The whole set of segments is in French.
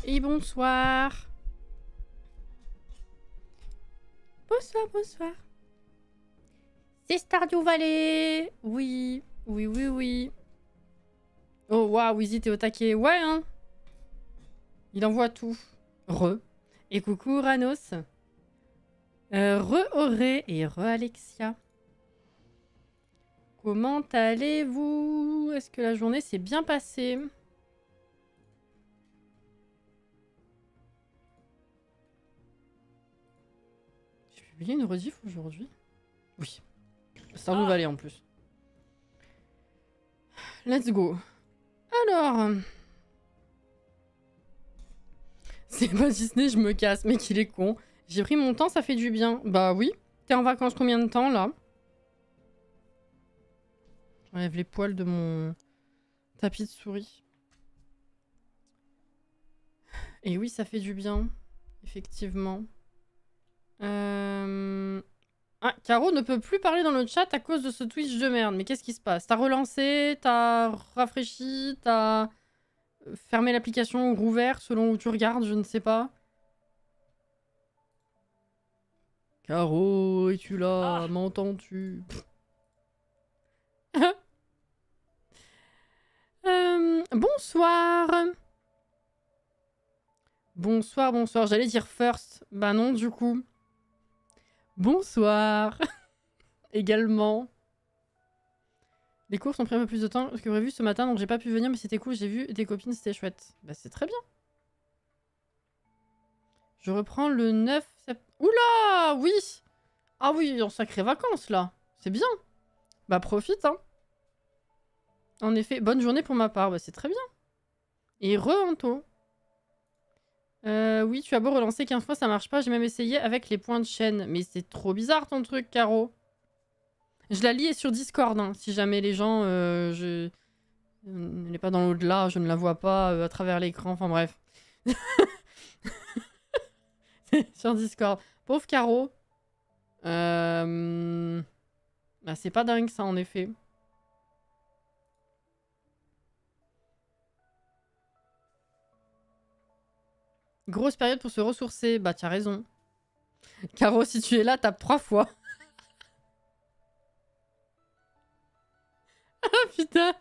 Et bonsoir. Bonsoir, bonsoir. C'est Stardew Valley. Oui, oui, oui, oui. Oh, waouh, Wheezy, t'es au taquet. Ouais, hein. Il envoie tout. Re. Et coucou, Ranos. Re-Auré et re-Alexia. Comment allez-vous? Est-ce que la journée s'est bien passée? J'ai publié une rediff aujourd'hui? Oui. Stardew Valley en plus. Let's go. Alors... C'est pas Disney, je me casse, mec, il est con. J'ai pris mon temps, ça fait du bien. Bah oui. T'es en vacances combien de temps, là? J'enlève les poils de mon tapis de souris. Et oui, ça fait du bien. Effectivement. Ah, Caro ne peut plus parler dans le chat à cause de ce Twitch de merde. Mais qu'est-ce qui se passe? T'as relancé? T'as rafraîchi? T'as fermé l'application ou rouvert selon où tu regardes? Je ne sais pas. Caro, es-tu là? M'entends-tu? Bonsoir. Bonsoir, bonsoir. J'allais dire first. Bah non, du coup. Bonsoir. Également. Les courses ont pris un peu plus de temps que prévu ce matin, donc j'ai pas pu venir, mais c'était cool. J'ai vu des copines, c'était chouette. Bah c'est très bien. Je reprends le 9 septembre. Oula, oui. Ah oui, en sacrées vacances, là. C'est bien. Bah profite, hein. En effet, bonne journée pour ma part. Bah c'est très bien. Et re-Anto. Oui, tu as beau relancer 15 fois, ça marche pas. J'ai même essayé avec les points de chaîne. Mais c'est trop bizarre ton truc, Caro. Je la lis sur Discord, hein, si jamais les gens... Elle n'est pas dans l'au-delà, je ne la vois pas à travers l'écran. Enfin bref. Sur Discord. Pauvre Caro. Bah, c'est pas dingue ça, en effet. Grosse période pour se ressourcer. Bah, tu as raison. Caro, si tu es là, tape 3 fois. Ah, putain.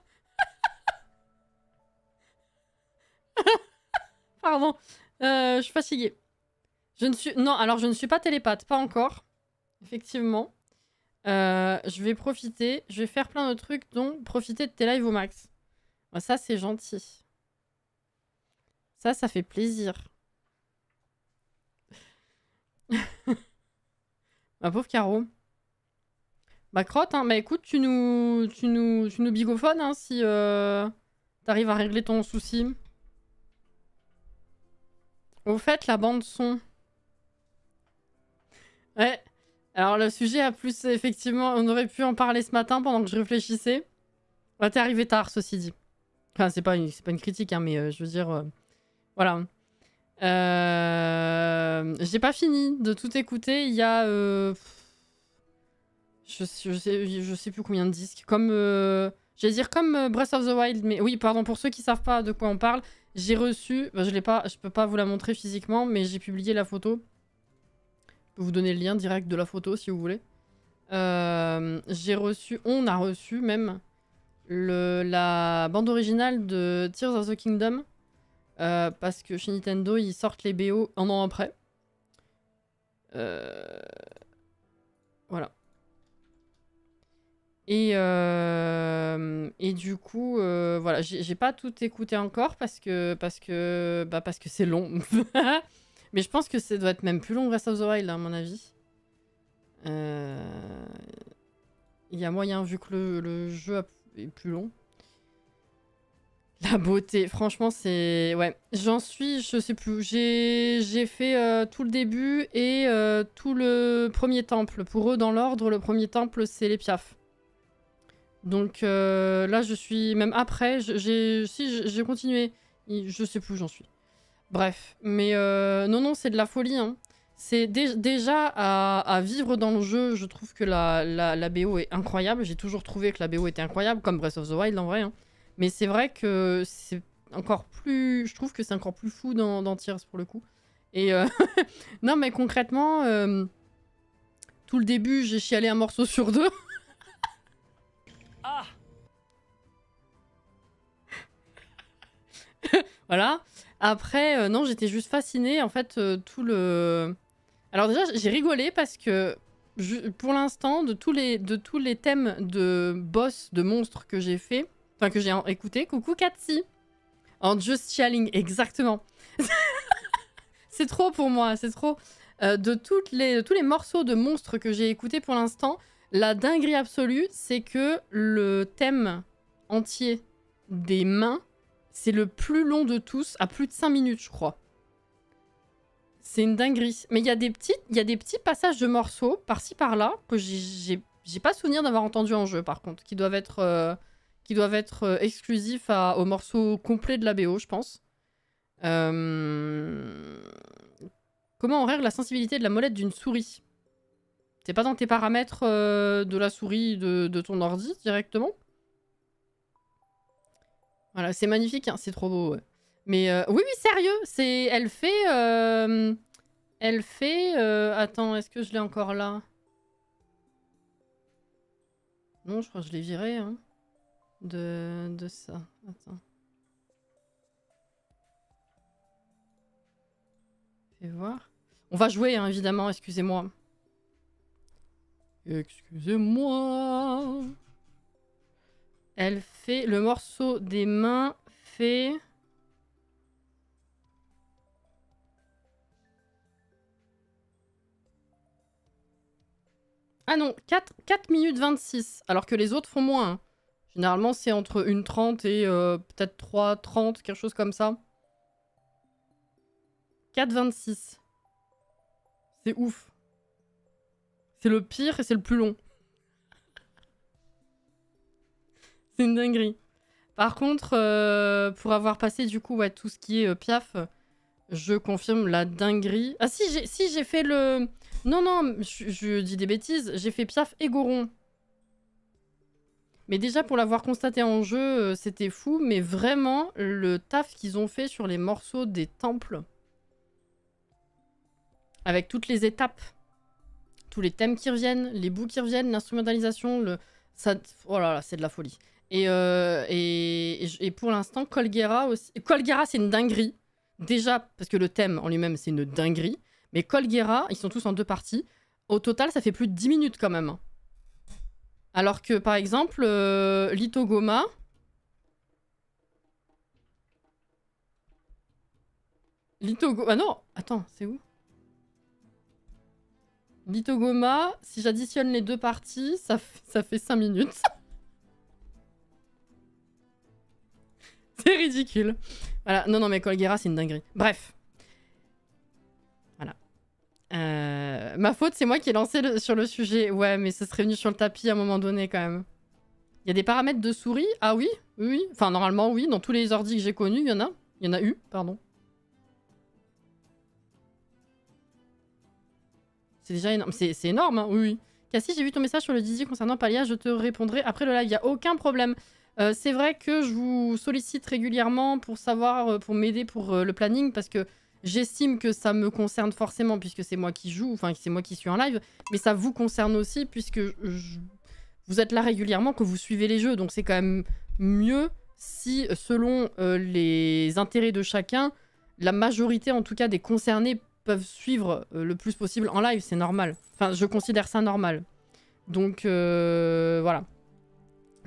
Pardon. Je suis fatiguée. Je ne suis... Non, alors je ne suis pas télépathe. Pas encore. Effectivement. Je vais profiter. Je vais faire plein de trucs, dont profiter de tes lives au max. Bah, ça, c'est gentil. Ça fait plaisir. Ma pauvre Caro. Bah crotte, hein. Bah écoute, tu nous bigophones, hein, si t'arrives à régler ton souci. Au fait, la bande son. Ouais. Alors le sujet a plus, effectivement, on aurait pu en parler ce matin pendant que je réfléchissais. Bah, t'es arrivé tard, ceci dit. Enfin, c'est pas une critique, hein, mais je veux dire... voilà. J'ai pas fini de tout écouter. Il y a... je sais plus combien de disques. Comme... j'allais dire comme Breath of the Wild, mais... Oui, pardon, pour ceux qui savent pas de quoi on parle, j'ai reçu... Bah, je peux pas vous la montrer physiquement, mais j'ai publié la photo. Je peux vous donner le lien direct de la photo, si vous voulez. J'ai reçu... On a reçu, même, la bande originale de Tears of the Kingdom. Parce que chez Nintendo, ils sortent les BO un an après. Voilà. Et du coup, voilà, j'ai pas tout écouté encore parce que c'est long. Mais je pense que ça doit être même plus long Breath of the Wild, à mon avis. Il y a moyen, vu que le jeu est plus long. La beauté, franchement, c'est... Ouais, j'en suis, je sais plus. J'ai fait tout le début et tout le premier temple. Pour eux, dans l'ordre, le premier temple, c'est les Piaf. Donc là, je suis... Même après, j'ai continué. Je sais plus où j'en suis. Bref, mais non, c'est de la folie. Hein. C'est déjà à vivre dans le jeu, je trouve que la BO est incroyable. J'ai toujours trouvé que la BO était incroyable, comme Breath of the Wild en vrai. Hein. Mais c'est vrai que encore plus... Je trouve que c'est encore plus fou dans Tears pour le coup. Et non, mais concrètement, tout le début, j'ai chialé un morceau sur 2. Ah. Voilà. Après, non, j'étais juste fascinée. En fait, tout le... Alors déjà, j'ai rigolé parce que pour l'instant, de tous les thèmes de boss, de monstres que j'ai fait, enfin que j'ai écouté, coucou Katsi, en just chialing, exactement. C'est trop pour moi, c'est trop. De tous les morceaux de monstres que j'ai écoutés pour l'instant, la dinguerie absolue, c'est que le thème entier des mains, c'est le plus long de tous, à plus de 5 minutes, je crois. C'est une dinguerie. Mais il y a des petits passages de morceaux, par-ci par-là, que j'ai pas souvenir d'avoir entendu en jeu, par contre, qui doivent être exclusifs aux morceaux complets de la BO, je pense. Comment on règle la sensibilité de la molette d'une souris? C'est pas dans tes paramètres de la souris de ton ordi directement? Voilà, c'est magnifique, hein, c'est trop beau. Ouais. Mais oui, sérieux, elle fait... attends, est-ce que je l'ai encore là? Non, je crois que je l'ai viré, hein, de ça. Attends. Fais voir. On va jouer, hein, évidemment, excusez-moi. Excusez-moi. Elle fait... Le morceau des mains fait... Ah non, 4 minutes 26, alors que les autres font moins. Hein. Généralement, c'est entre 1:30 et peut-être 3:30, quelque chose comme ça. 4:26. C'est ouf. C'est le pire et c'est le plus long. C'est une dinguerie. Par contre, pour avoir passé du coup tout ce qui est Piaf, je confirme la dinguerie. Ah si, j'ai fait le... Non, je dis des bêtises. J'ai fait Piaf et Goron. Mais déjà, pour l'avoir constaté en jeu, c'était fou. Mais vraiment, le taf qu'ils ont fait sur les morceaux des temples, avec toutes les étapes, tous les thèmes qui reviennent, les bouts qui reviennent, l'instrumentalisation, ça... Oh là là, c'est de la folie. Et pour l'instant, Colguera aussi... Colguera, c'est une dinguerie. Déjà, parce que le thème en lui-même, c'est une dinguerie. Mais Colguera, ils sont tous en 2 parties. Au total, ça fait plus de 10 minutes quand même. Alors que, par exemple, Litogoma... Ah non, attends, c'est où? Litogoma, si j'additionne les 2 parties, ça fait 5 minutes. C'est ridicule. Voilà, non, mais Colguera, c'est une dinguerie. Bref. Voilà. Ma faute, c'est moi qui ai lancé sur le sujet. Ouais, mais ce serait venu sur le tapis à un moment donné, quand même. Il y a des paramètres de souris? Ah oui, oui. Enfin, normalement, oui. Dans tous les ordis que j'ai connus, il y en a. Il y en a eu, pardon. C'est déjà énorme. C'est énorme, hein, oui. Cassie, j'ai vu ton message sur le Dizzy concernant Palia. Je te répondrai après le live. Il n'y a aucun problème. C'est vrai que je vous sollicite régulièrement pour savoir, pour m'aider pour le planning, parce que j'estime que ça me concerne forcément, puisque c'est moi qui joue, enfin, c'est moi qui suis en live, mais ça vous concerne aussi, puisque vous êtes là régulièrement, que vous suivez les jeux, donc c'est quand même mieux si, selon les intérêts de chacun, la majorité, en tout cas, des concernés peuvent suivre le plus possible en live, c'est normal. Enfin, je considère ça normal. Donc, voilà.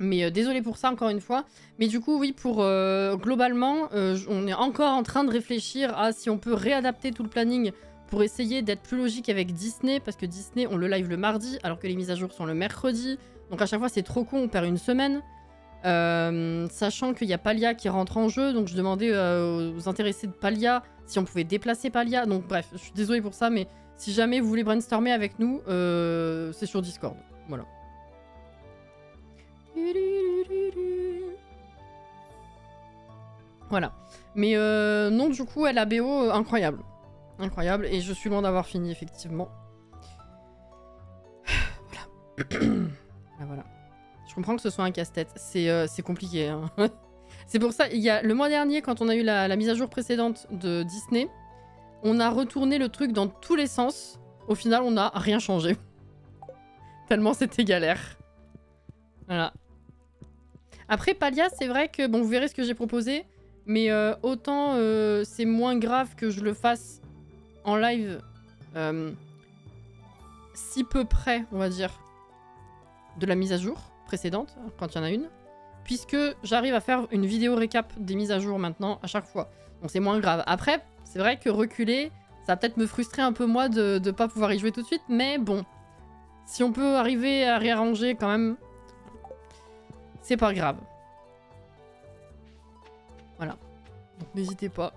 Mais désolé pour ça, encore une fois. Mais du coup, oui, pour globalement, on est encore en train de réfléchir à si on peut réadapter tout le planning pour essayer d'être plus logique avec Disney, parce que Disney, on le live le mardi, alors que les mises à jour sont le mercredi. Donc à chaque fois, c'est trop con, on perd une semaine. Sachant qu'il y a Palia qui rentre en jeu, donc je demandais aux intéressés de Palia si on pouvait déplacer Palia. Donc bref, je suis désolée pour ça, mais si jamais vous voulez brainstormer avec nous, c'est sur Discord. Voilà. Voilà. Mais non, du coup, la BO, incroyable. Incroyable. Et je suis loin d'avoir fini, effectivement. Voilà. Voilà. Je comprends que ce soit un casse-tête. C'est compliqué. Hein. C'est pour ça, il y a le mois dernier, quand on a eu la mise à jour précédente de Disney, on a retourné le truc dans tous les sens. Au final, on n'a rien changé. Tellement c'était galère. Voilà. Après, Palia, c'est vrai que... Bon, vous verrez ce que j'ai proposé. Mais autant c'est moins grave que je le fasse en live si peu près, on va dire, de la mise à jour précédente, quand il y en a une. Puisque j'arrive à faire une vidéo récap des mises à jour maintenant à chaque fois. Donc c'est moins grave. Après, c'est vrai que reculer, ça va peut-être me frustrer un peu moi de ne pas pouvoir y jouer tout de suite. Mais bon, si on peut arriver à réarranger quand même, c'est pas grave. Voilà. Donc n'hésitez pas.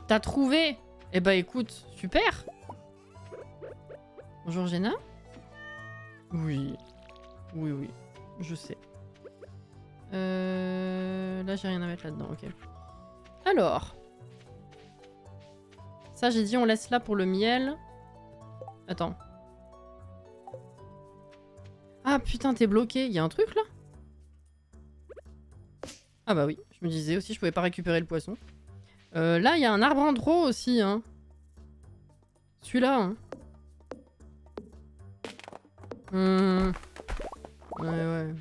T'as trouvé? Eh bah écoute, super. Bonjour Jenna. Oui. Oui, oui. Je sais. Là, j'ai rien à mettre là-dedans, ok. Alors. Ça, j'ai dit on laisse là pour le miel. Attends. Ah putain, t'es bloqué. Il y a un truc là? Ah bah oui, je me disais aussi, je pouvais pas récupérer le poisson. Là, il y a un arbre andro aussi, hein. Celui-là, hein. Ouais, ouais.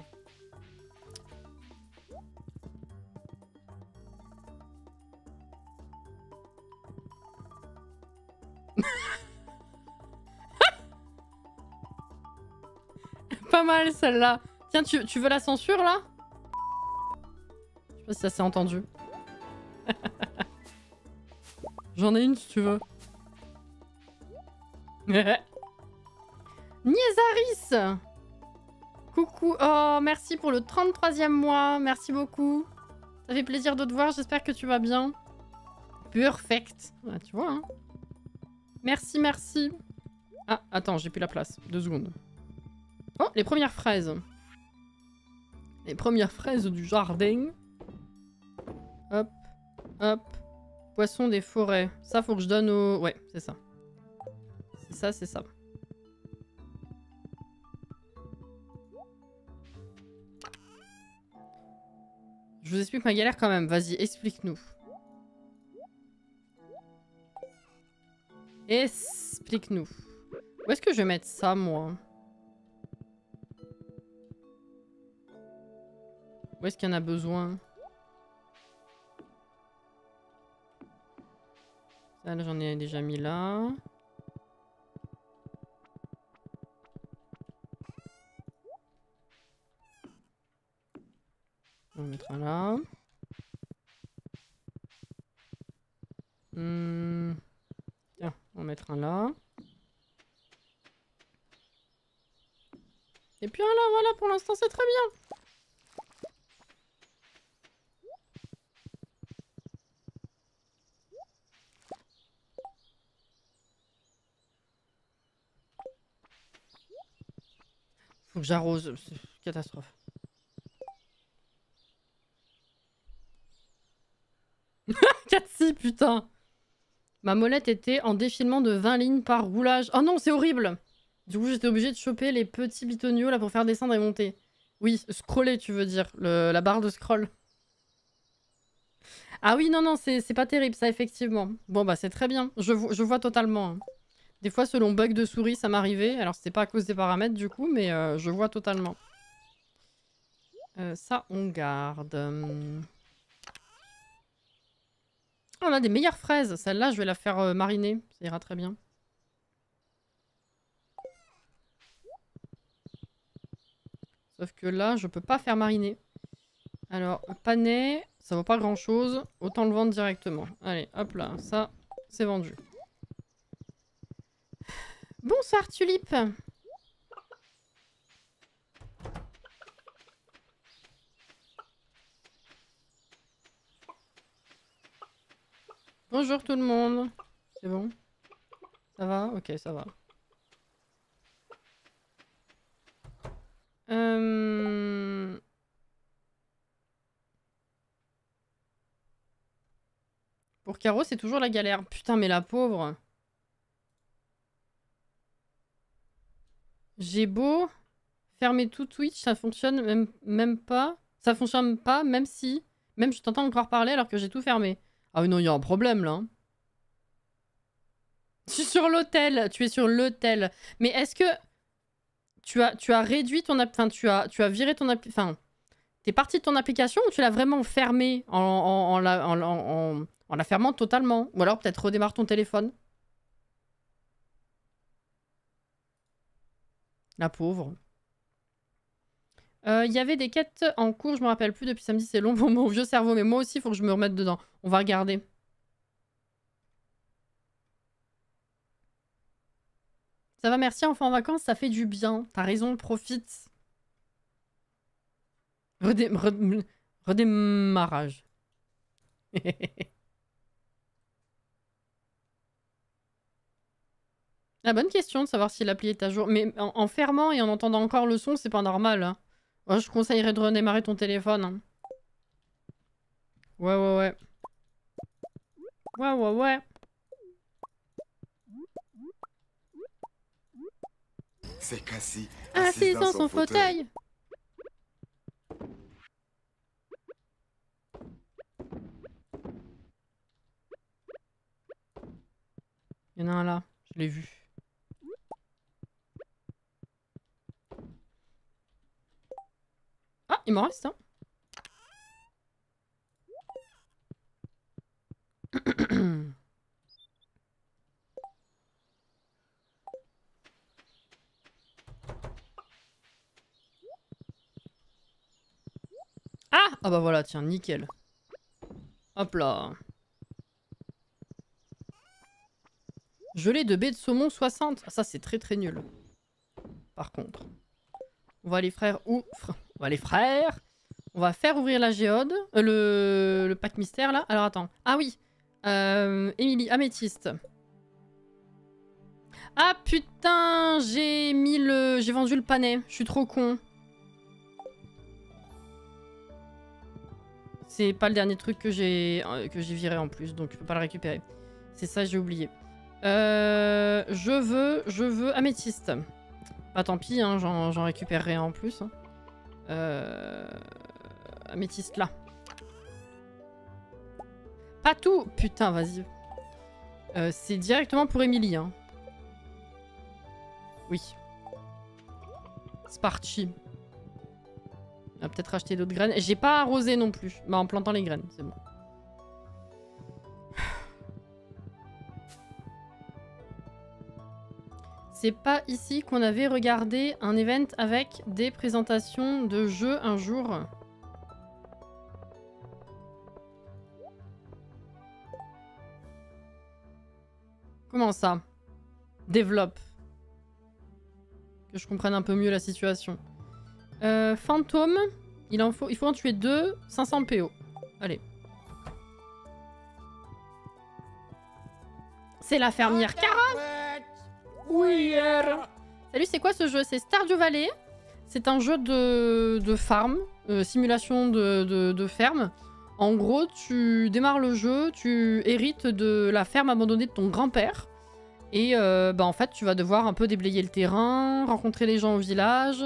Pas mal celle-là. Tiens, tu veux la censure là? Je sais pas si ça s'est entendu. J'en ai une si tu veux. Niezaris! Coucou. Oh, merci pour le 33e mois. Merci beaucoup. Ça fait plaisir de te voir. J'espère que tu vas bien. Perfect. Ah, tu vois, hein. Merci, merci. Ah, attends, j'ai plus la place. 2 secondes. Oh, les premières fraises. Les premières fraises du jardin. Hop, hop. Poisson des forêts. Ça, faut que je donne au... Ouais, c'est ça. C'est ça, c'est ça. Je vous explique ma galère quand même. Vas-y, explique-nous. Explique-nous. Où est-ce que je vais mettre ça, moi? Où est-ce qu'il y en a besoin? Ça, là, j'en ai déjà mis là. On va mettre un là. Tiens, on va mettre un là. Et puis un là, voilà, pour l'instant, c'est très bien. Faut que j'arrose. Catastrophe. Cathy, putain. Ma molette était en défilement de 20 lignes par roulage. Oh non, c'est horrible. Du coup, j'étais obligée de choper les petits bitoniaux là pour faire descendre et monter. Oui, scroller, tu veux dire. La barre de scroll. Ah oui, non, non, c'est pas terrible, ça, effectivement. Bon, bah, c'est très bien. Je vois totalement. Hein. Des fois, selon bug de souris, ça m'arrivait. Alors, c'était pas à cause des paramètres, du coup, mais je vois totalement. Ça, on garde. Oh, on a des meilleures fraises. Celle-là, je vais la faire mariner. Ça ira très bien. Sauf que là, je peux pas faire mariner. Alors, panais, ça vaut pas grand-chose. Autant le vendre directement. Allez, hop là. Ça, c'est vendu. Bonsoir, Tulipe. Bonjour tout le monde. C'est bon? Ça va? Ok, ça va. Pour Caro, c'est toujours la galère. Putain, mais la pauvre. J'ai beau fermer tout Twitch, ça fonctionne même pas. Ça fonctionne pas, même si... Même je t'entends encore parler alors que j'ai tout fermé. Ah oui, non, il y a un problème, là. Je suis sur l'hôtel. Tu es sur l'hôtel. Mais est-ce que... Tu as réduit ton... Enfin, tu as viré ton... Enfin, t'es parti de ton application ou tu l'as vraiment fermé en la fermant totalement? Ou alors peut-être redémarre ton téléphone. La pauvre. Il y avait des quêtes en cours, je me rappelle plus depuis samedi, c'est long pour mon vieux cerveau, mais moi aussi il faut que je me remette dedans. On va regarder. Ça va, merci, enfin en vacances, ça fait du bien. T'as raison, profite. Redémarrage. La bonne question de savoir si l'appli est à jour. Mais en fermant et en entendant encore le son, c'est pas normal. Hein. Moi, je conseillerais de redémarrer ton téléphone. Hein. Ouais, ouais, ouais. Ouais, ouais, ouais. C'est Cassie, assise dans son fauteuil. Il y en a un là, je l'ai vu. Ah, il m'en reste un. Ah! Ah bah voilà, tiens, nickel. Hop là. Gelée de baie de saumon 60. Ah, ça, c'est très très nul. Par contre. On va les frères où? On va les frères. On va faire ouvrir la géode. Le pack mystère, là. Alors, attends. Ah oui. Émilie, améthyste. Ah putain, j'ai vendu le panais. Je suis trop con. C'est pas le dernier truc que j'ai viré en plus, donc je peux pas le récupérer. C'est ça, j'ai oublié. Je veux améthyste. Bah tant pis, hein, j'en récupérerai en plus. Hein. Améthyste là. Pas tout. Putain, vas-y. C'est directement pour Émilie. Hein. Oui. Sparchi. On va peut-être acheter d'autres graines. J'ai pas arrosé non plus. Bah en plantant les graines, c'est bon. C'est pas ici qu'on avait regardé un event avec des présentations de jeux un jour. Comment ça? Développe. Que je comprenne un peu mieux la situation. Fantôme, il faut en tuer 2, 500 PO. Allez. C'est la fermière Cara. Oui. Salut, c'est quoi ce jeu? C'est Stardew Valley. C'est un jeu de farm, simulation de ferme. En gros, tu démarres le jeu, tu hérites de la ferme abandonnée de ton grand-père. Et bah en fait, tu vas devoir un peu déblayer le terrain, rencontrer les gens au village.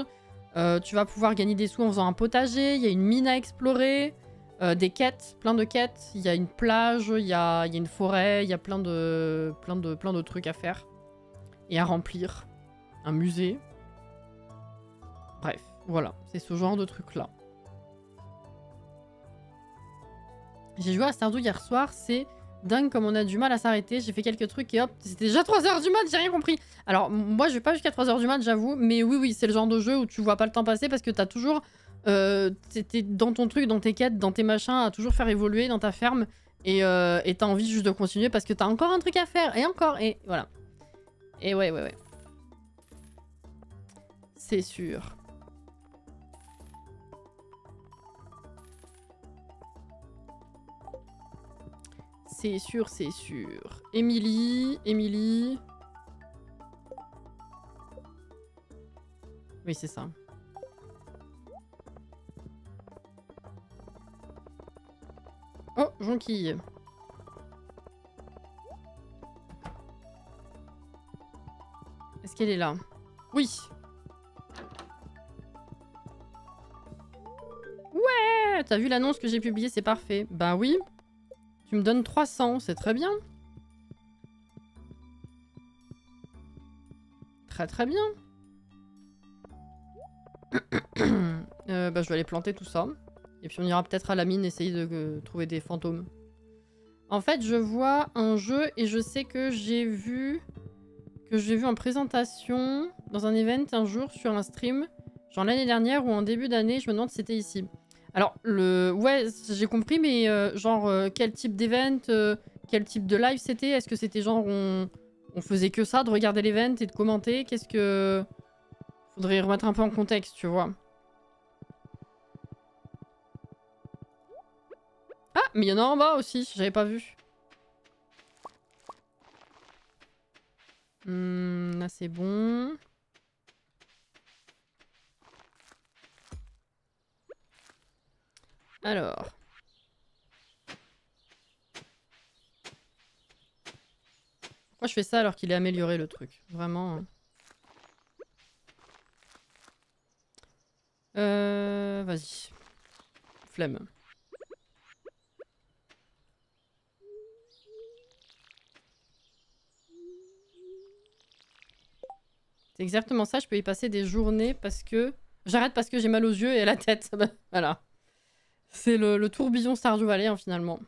Tu vas pouvoir gagner des sous en faisant un potager. Il y a une mine à explorer. Des quêtes, plein de quêtes. Il y a une plage, il y a une forêt. Il y a plein de trucs à faire. Et à remplir. Un musée. Bref, voilà. C'est ce genre de truc-là. J'ai joué à Stardew hier soir. C'est dingue comme on a du mal à s'arrêter. J'ai fait quelques trucs et hop, c'était déjà 3h du mat, j'ai rien compris. Alors, moi, je vais pas jusqu'à 3h du mat, j'avoue. Mais oui, c'est le genre de jeu où tu vois pas le temps passer parce que t'as toujours... t'es dans ton truc, dans tes quêtes, dans tes machins, à toujours faire évoluer dans ta ferme. Et t'as envie juste de continuer parce que t'as encore un truc à faire. Et encore, et voilà. Et ouais. C'est sûr. C'est sûr, c'est sûr. Émilie. Oui, c'est ça. Oh, jonquille. Est-ce qu'elle est là? Oui. Ouais. t'as vu l'annonce que j'ai publiée, c'est parfait. Bah oui. Tu me donnes 300, c'est très bien. Très très bien. Bah je vais aller planter tout ça. Et puis on ira peut-être à la mine essayer de trouver des fantômes. En fait, je vois un jeu et je sais que j'ai vu en présentation dans un event un jour sur un stream, genre l'année dernière ou en début d'année, je me demande si c'était ici. Alors, ouais, j'ai compris, mais quel type d'event, quel type de live c'était? Est-ce que c'était genre on faisait que ça, de regarder l'event et de commenter? Qu'est-ce que... Faudrait remettre un peu en contexte, tu vois. Ah, mais il y en a en bas aussi, j'avais pas vu. Là c'est bon. Alors. Pourquoi je fais ça alors qu'il est amélioré le truc? Vraiment. Vas-y. Flemme. C'est exactement ça, je peux y passer des journées parce que... J'arrête parce que j'ai mal aux yeux et à la tête. Voilà. C'est le tourbillon Stardew Valley, hein, finalement.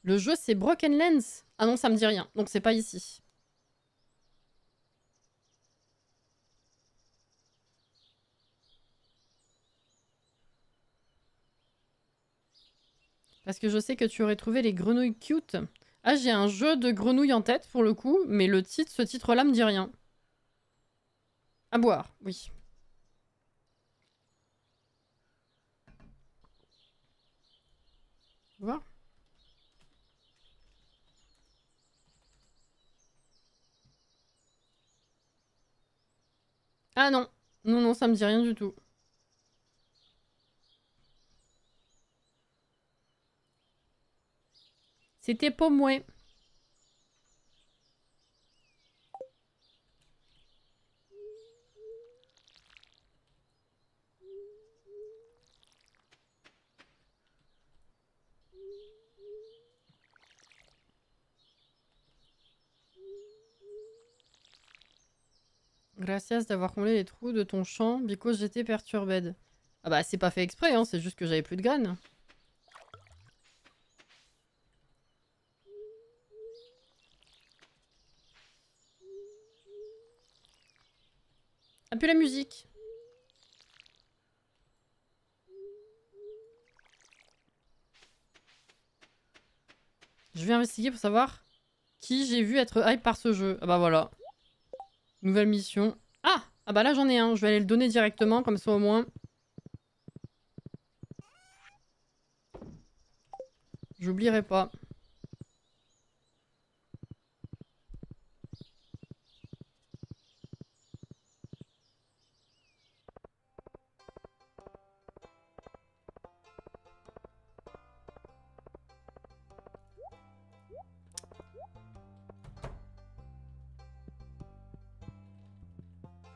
Le jeu, c'est Broken Lens. Ah non, ça me dit rien. Donc c'est pas ici. Parce que je sais que tu aurais trouvé les grenouilles cute. Ah, j'ai un jeu de grenouilles en tête, pour le coup. Mais ce titre-là me dit rien. À boire, oui. Voir. Ah non. Non, non, ça me dit rien du tout. C'était pour moi. Gracias d'avoir comblé les trous de ton champ, because j'étais perturbed. Ah bah c'est pas fait exprès, hein, c'est juste que j'avais plus de graines. Ah puis la musique. Je vais investiguer pour savoir qui j'ai vu être hype par ce jeu. Ah bah voilà. Nouvelle mission. Ah! Ah bah là j'en ai un, je vais aller le donner directement, comme ça au moins. J'oublierai pas.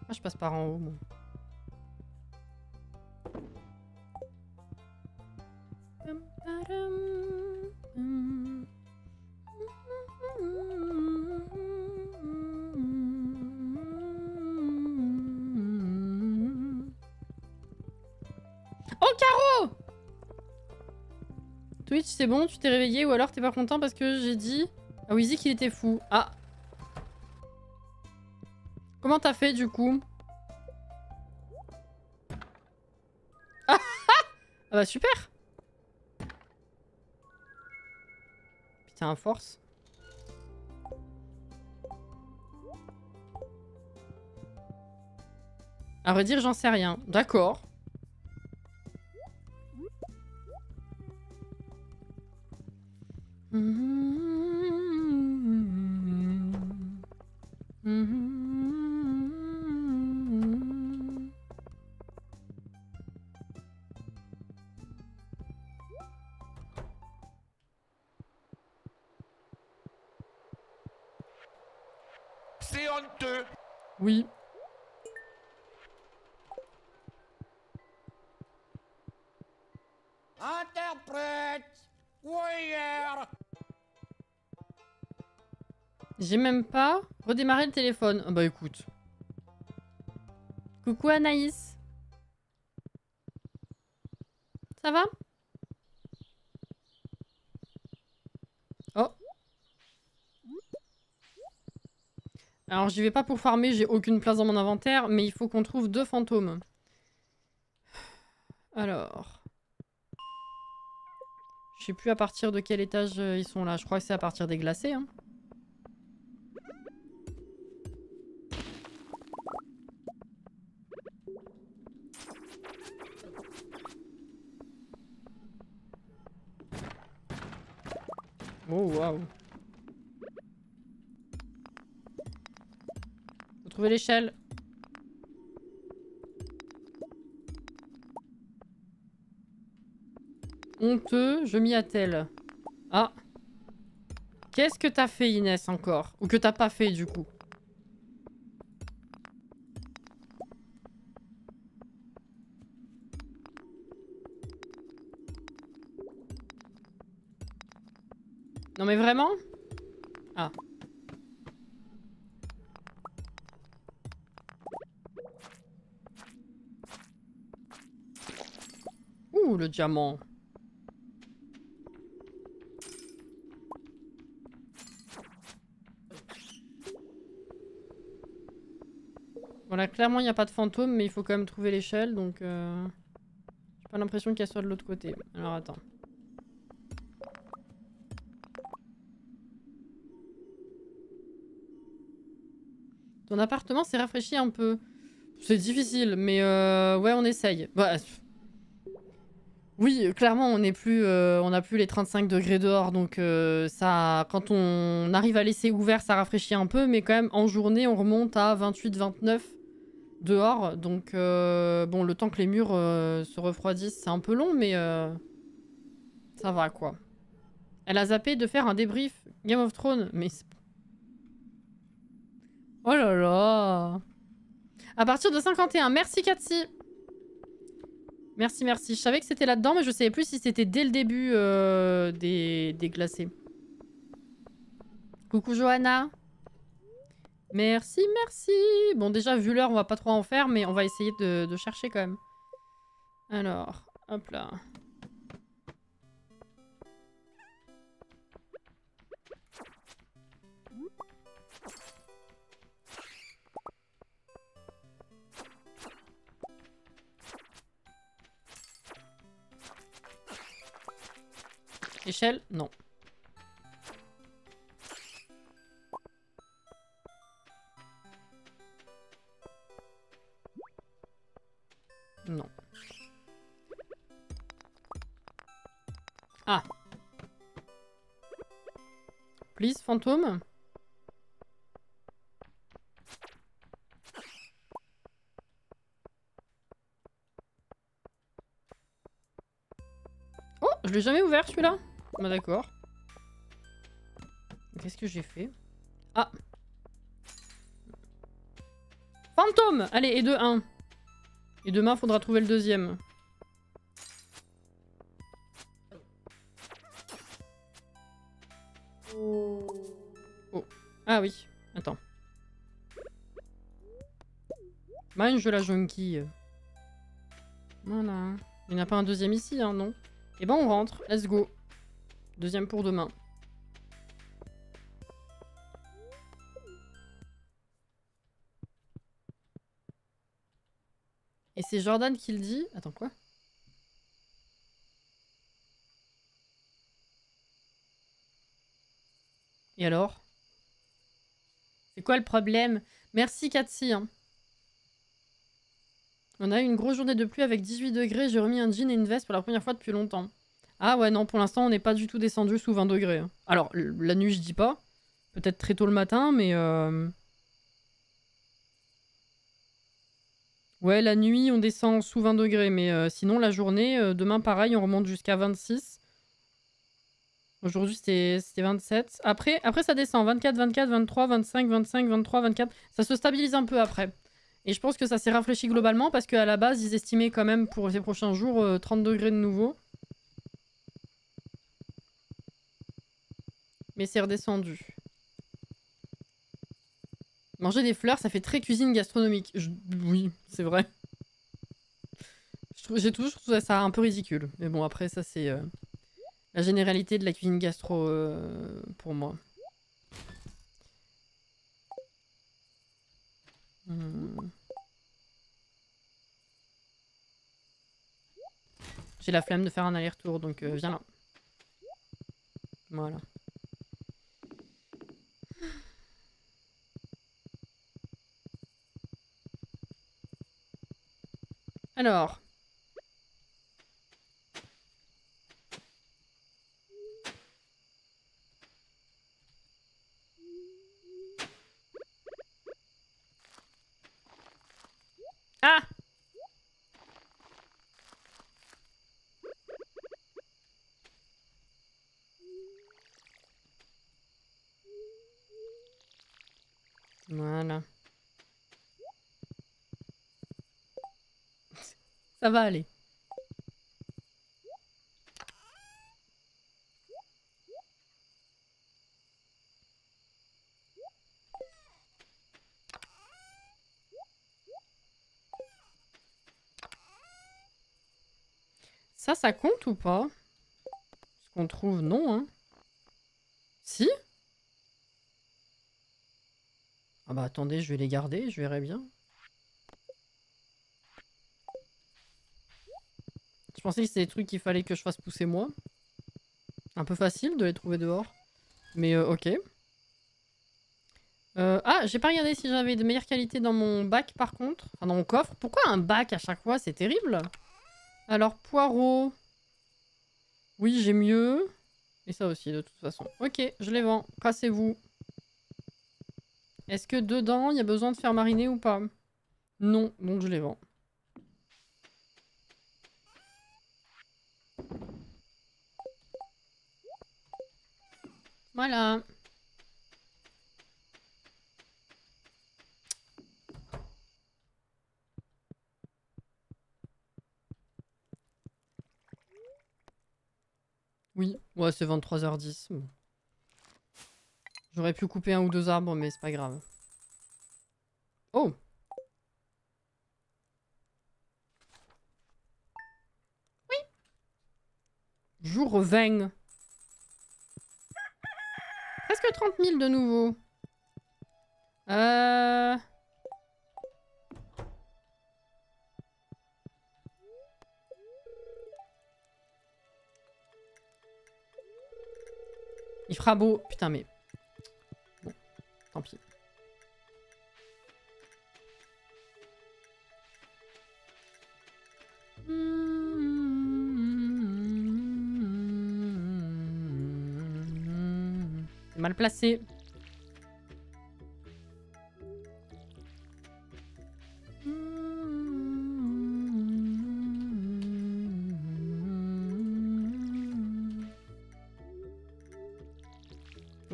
Ah, je passe par en haut, moi. Oh, Caro! Twitch, c'est bon, tu t'es réveillé ou alors t'es pas content parce que j'ai dit à Wheezy qu'il était fou. Ah! Comment t'as fait du coup? Ah bah super! Putain, force. À vrai dire, j'en sais rien. D'accord. C'est honteux. Oui. J'ai même pas redémarré le téléphone. Ah bah écoute. Coucou Anaïs. Ça va? Oh. Alors j'y vais pas pour farmer, j'ai aucune place dans mon inventaire, mais il faut qu'on trouve 2 fantômes. Alors... Je sais plus à partir de quel étage ils sont là. Je crois que c'est à partir des glacés. Hein. Oh waouh. Faut trouver l'échelle. Honteux, je m'y attelle. Ah. Qu'est-ce que t'as fait Inès encore? Ou que t'as pas fait du coup? Non mais vraiment? Ah. Ouh, le diamant. Voilà, clairement il n'y a pas de fantôme, mais il faut quand même trouver l'échelle, donc... J'ai pas l'impression qu'elle soit de l'autre côté. Alors attends. Ton appartement s'est rafraîchi un peu. C'est difficile, mais ouais, on essaye. Bah, oui, clairement, on n'a plus les 35 degrés dehors, donc ça, quand on arrive à laisser ouvert, ça rafraîchit un peu, mais quand même, en journée, on remonte à 28-29 dehors. Donc, bon, le temps que les murs se refroidissent, c'est un peu long, mais ça va, quoi. Elle a zappé de faire un débrief Game of Thrones, mais... Oh là là. À partir de 51, merci Katsi. Merci, merci. Je savais que c'était là-dedans, mais je savais plus si c'était dès le début des glacés. Coucou Johanna. Merci, merci. Bon, déjà, vu l'heure, on va pas trop en faire, mais on va essayer de chercher quand même. Alors, hop là. Échelle? Non. Non. Ah. Please, fantôme. Oh, je l'ai jamais ouvert celui-là. Bah d'accord. Qu'est-ce que j'ai fait? Ah. Fantôme! Allez, et de 1. Et demain, faudra trouver le deuxième. Oh. Ah oui. Attends. Mange la jonquille. Voilà. Il n'y en a pas un deuxième ici, hein, non? Et ben on rentre. Let's go. Deuxième pour demain. Et c'est Jordan qui le dit. Attends, quoi? Et alors? C'est quoi le problème? Merci Katsi. Hein. On a eu une grosse journée de pluie avec 18 degrés. J'ai remis un jean et une veste pour la première fois depuis longtemps. Ah ouais, non, pour l'instant, on n'est pas du tout descendu sous 20 degrés. Hein. Alors, la nuit, je dis pas. Peut-être très tôt le matin, mais... Ouais, la nuit, on descend sous 20 degrés. Mais sinon, la journée, demain, pareil, on remonte jusqu'à 26. Aujourd'hui, c'était 27. Après, ça descend. 24, 24, 23, 25, 25, 23, 24. Ça se stabilise un peu après. Et je pense que ça s'est rafraîchi globalement parce qu'à la base, ils estimaient quand même pour ces prochains jours 30 degrés de nouveau. Mais c'est redescendu. Manger des fleurs, ça fait très cuisine gastronomique. Oui, c'est vrai. J'ai toujours trouvé ça un peu ridicule. Mais bon, après, ça, c'est la généralité de la cuisine gastro pour moi. J'ai la flemme de faire un aller-retour, donc viens là. Voilà. Alors. Ah! Voilà. Ça va aller. Ça compte ou pas? Ce qu'on trouve, non, hein? Si? Ah bah attendez, je vais les garder, je verrai bien. Je pensais que c'était des trucs qu'il fallait que je fasse pousser moi. Un peu facile de les trouver dehors. Mais ok. Ah, j'ai pas regardé si j'avais de meilleure qualité dans mon bac par contre. Enfin, dans mon coffre. Pourquoi un bac à chaque fois? C'est terrible. Alors, poireaux. Oui, j'ai mieux. Et ça aussi, de toute façon. Ok, je les vends. Cassez-vous. Est-ce que dedans, il y a besoin de faire mariner ou pas? Non, donc je les vends. Voilà. Oui, ouais, c'est 23h10. Bon. J'aurais pu couper un ou deux arbres, mais c'est pas grave. Oh! Oui! Jour 20. Presque 30 000 de nouveau. Il fera beau. Putain, mais... Bon, tant pis. C'est mal placé.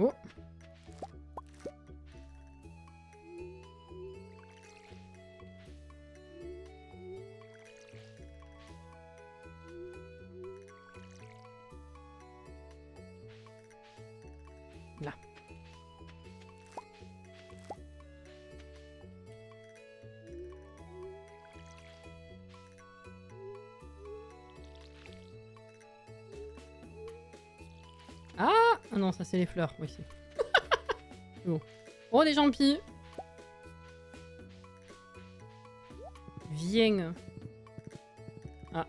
Oh. Là. Ah! Ah non, ça c'est les fleurs. Oui, c'est... Bon. Oh, des champis! Viens. Ah.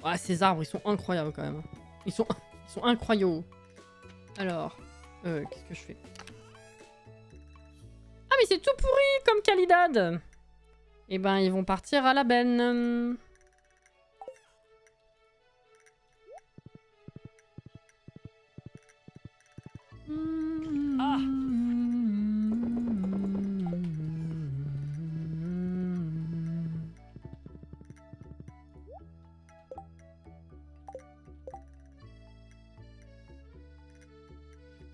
Ah, ces arbres, ils sont incroyables quand même. Ils sont incroyables. Alors, qu'est-ce que je fais? Ah, mais c'est tout pourri comme Calidad! Eh ben, ils vont partir à la benne. Ah!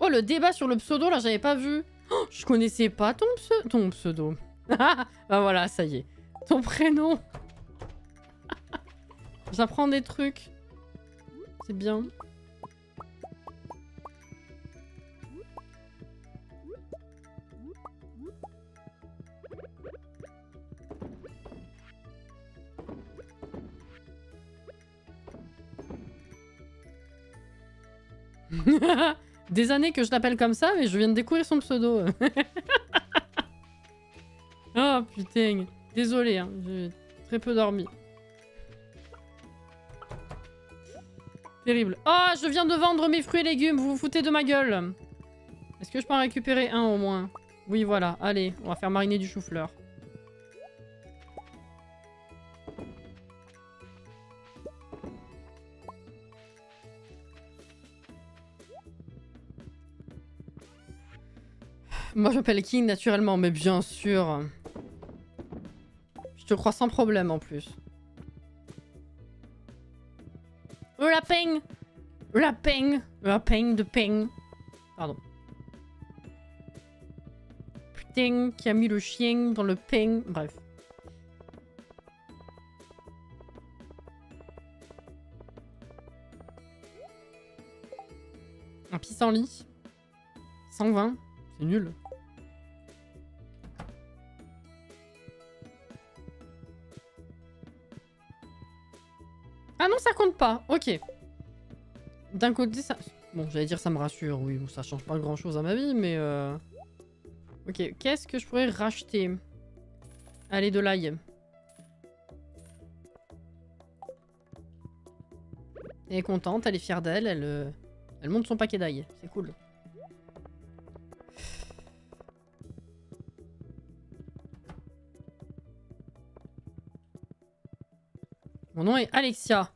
Oh, le débat sur le pseudo, là, j'avais pas vu. Oh, je connaissais pas ton pseudo. Bah voilà, ça y est. Ton prénom. J'apprends des trucs. C'est bien. Des années que je l'appelle comme ça, mais je viens de découvrir son pseudo. Oh putain. Désolé, hein. J'ai très peu dormi. Terrible. Oh, je viens de vendre mes fruits et légumes, vous vous foutez de ma gueule. Est-ce que je peux en récupérer un au moins? Oui, voilà. Allez, on va faire mariner du chou-fleur. Moi, je m'appelle King naturellement, mais bien sûr. Je te crois sans problème en plus. Oh la peigne! La peigne! La peigne de peigne. Pardon. Putain, qui a mis le chien dans le peigne. Bref. Un pissenlit. 120. C'est nul. Ah non, ça compte pas. Ok. D'un côté, ça... Bon, j'allais dire ça me rassure. Oui, bon, ça change pas grand-chose à ma vie, mais... Ok, qu'est-ce que je pourrais racheter? Allez, de l'ail. Elle est contente, elle est fière d'elle, elle monte son paquet d'ail. C'est cool. Mon nom est Alexia.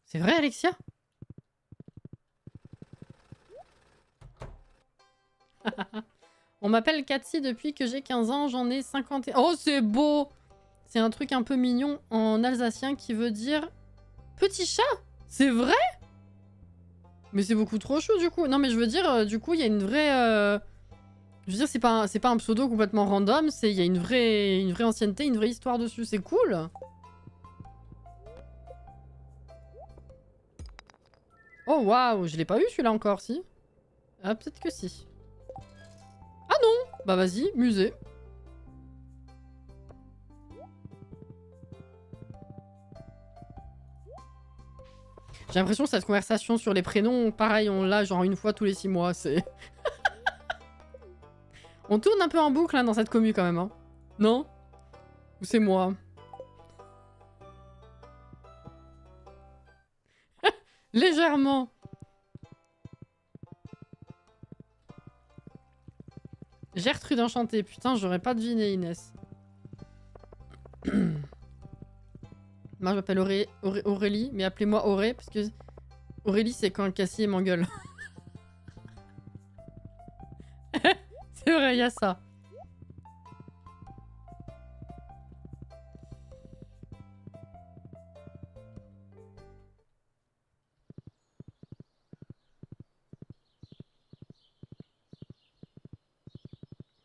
C'est vrai, Alexia? On m'appelle Cathy depuis que j'ai 15 ans, j'en ai 50 et... Oh, c'est beau! C'est un truc un peu mignon en alsacien qui veut dire... Petit chat? C'est vrai? Mais c'est beaucoup trop chou, du coup. Non, mais je veux dire, du coup, il y a une vraie... Je veux dire, c'est pas un pseudo complètement random, il y a une vraie ancienneté, une vraie histoire dessus. C'est cool! Oh, waouh! Je l'ai pas eu, celui-là, encore, si? Ah, peut-être que si. Ah non! Bah vas-y, musée. J'ai l'impression que cette conversation sur les prénoms, pareil, on l'a genre une fois tous les 6 mois, c'est... On tourne un peu en boucle hein, dans cette commu quand même, hein. Non? Ou c'est moi? Légèrement. Gertrude enchantée. Putain, j'aurais pas deviné Inès. Moi, je m'appelle Aurélie, mais appelez-moi Auré, parce que Aurélie, c'est quand Cassie m'engueule. C'est vrai, il y a ça.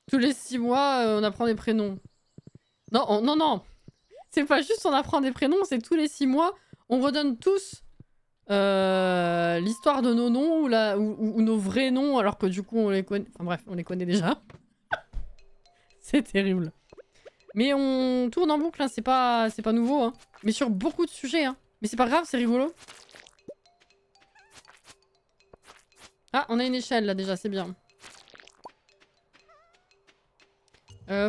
Tous les 6 mois, on apprend des prénoms. Non, non, non. C'est pas juste on apprend des prénoms, c'est tous les 6 mois, on redonne tous l'histoire de nos noms ou nos vrais noms, alors que du coup on les connaît... Enfin bref, on les connaît déjà. C'est terrible. Mais on tourne en boucle, hein, c'est pas nouveau. Hein. Mais sur beaucoup de sujets. Hein. Mais c'est pas grave, c'est rigolo. Ah, on a une échelle là déjà, c'est bien.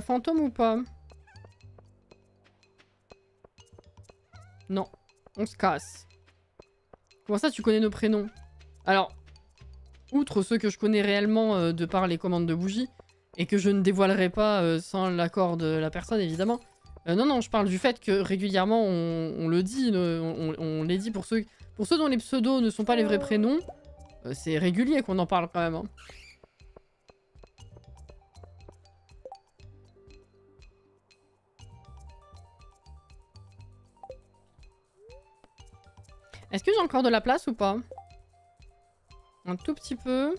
Fantôme ou pas? Non. On se casse. Comment ça, tu connais nos prénoms? Alors, outre ceux que je connais réellement de par les commandes de bougies, et que je ne dévoilerai pas sans l'accord de la personne, évidemment. Non, non, je parle du fait que régulièrement, on le dit, on les dit pour ceux dont les pseudos ne sont pas les vrais prénoms. C'est régulier qu'on en parle quand même. Hein. Est-ce que j'ai encore de la place ou pas? Un tout petit peu.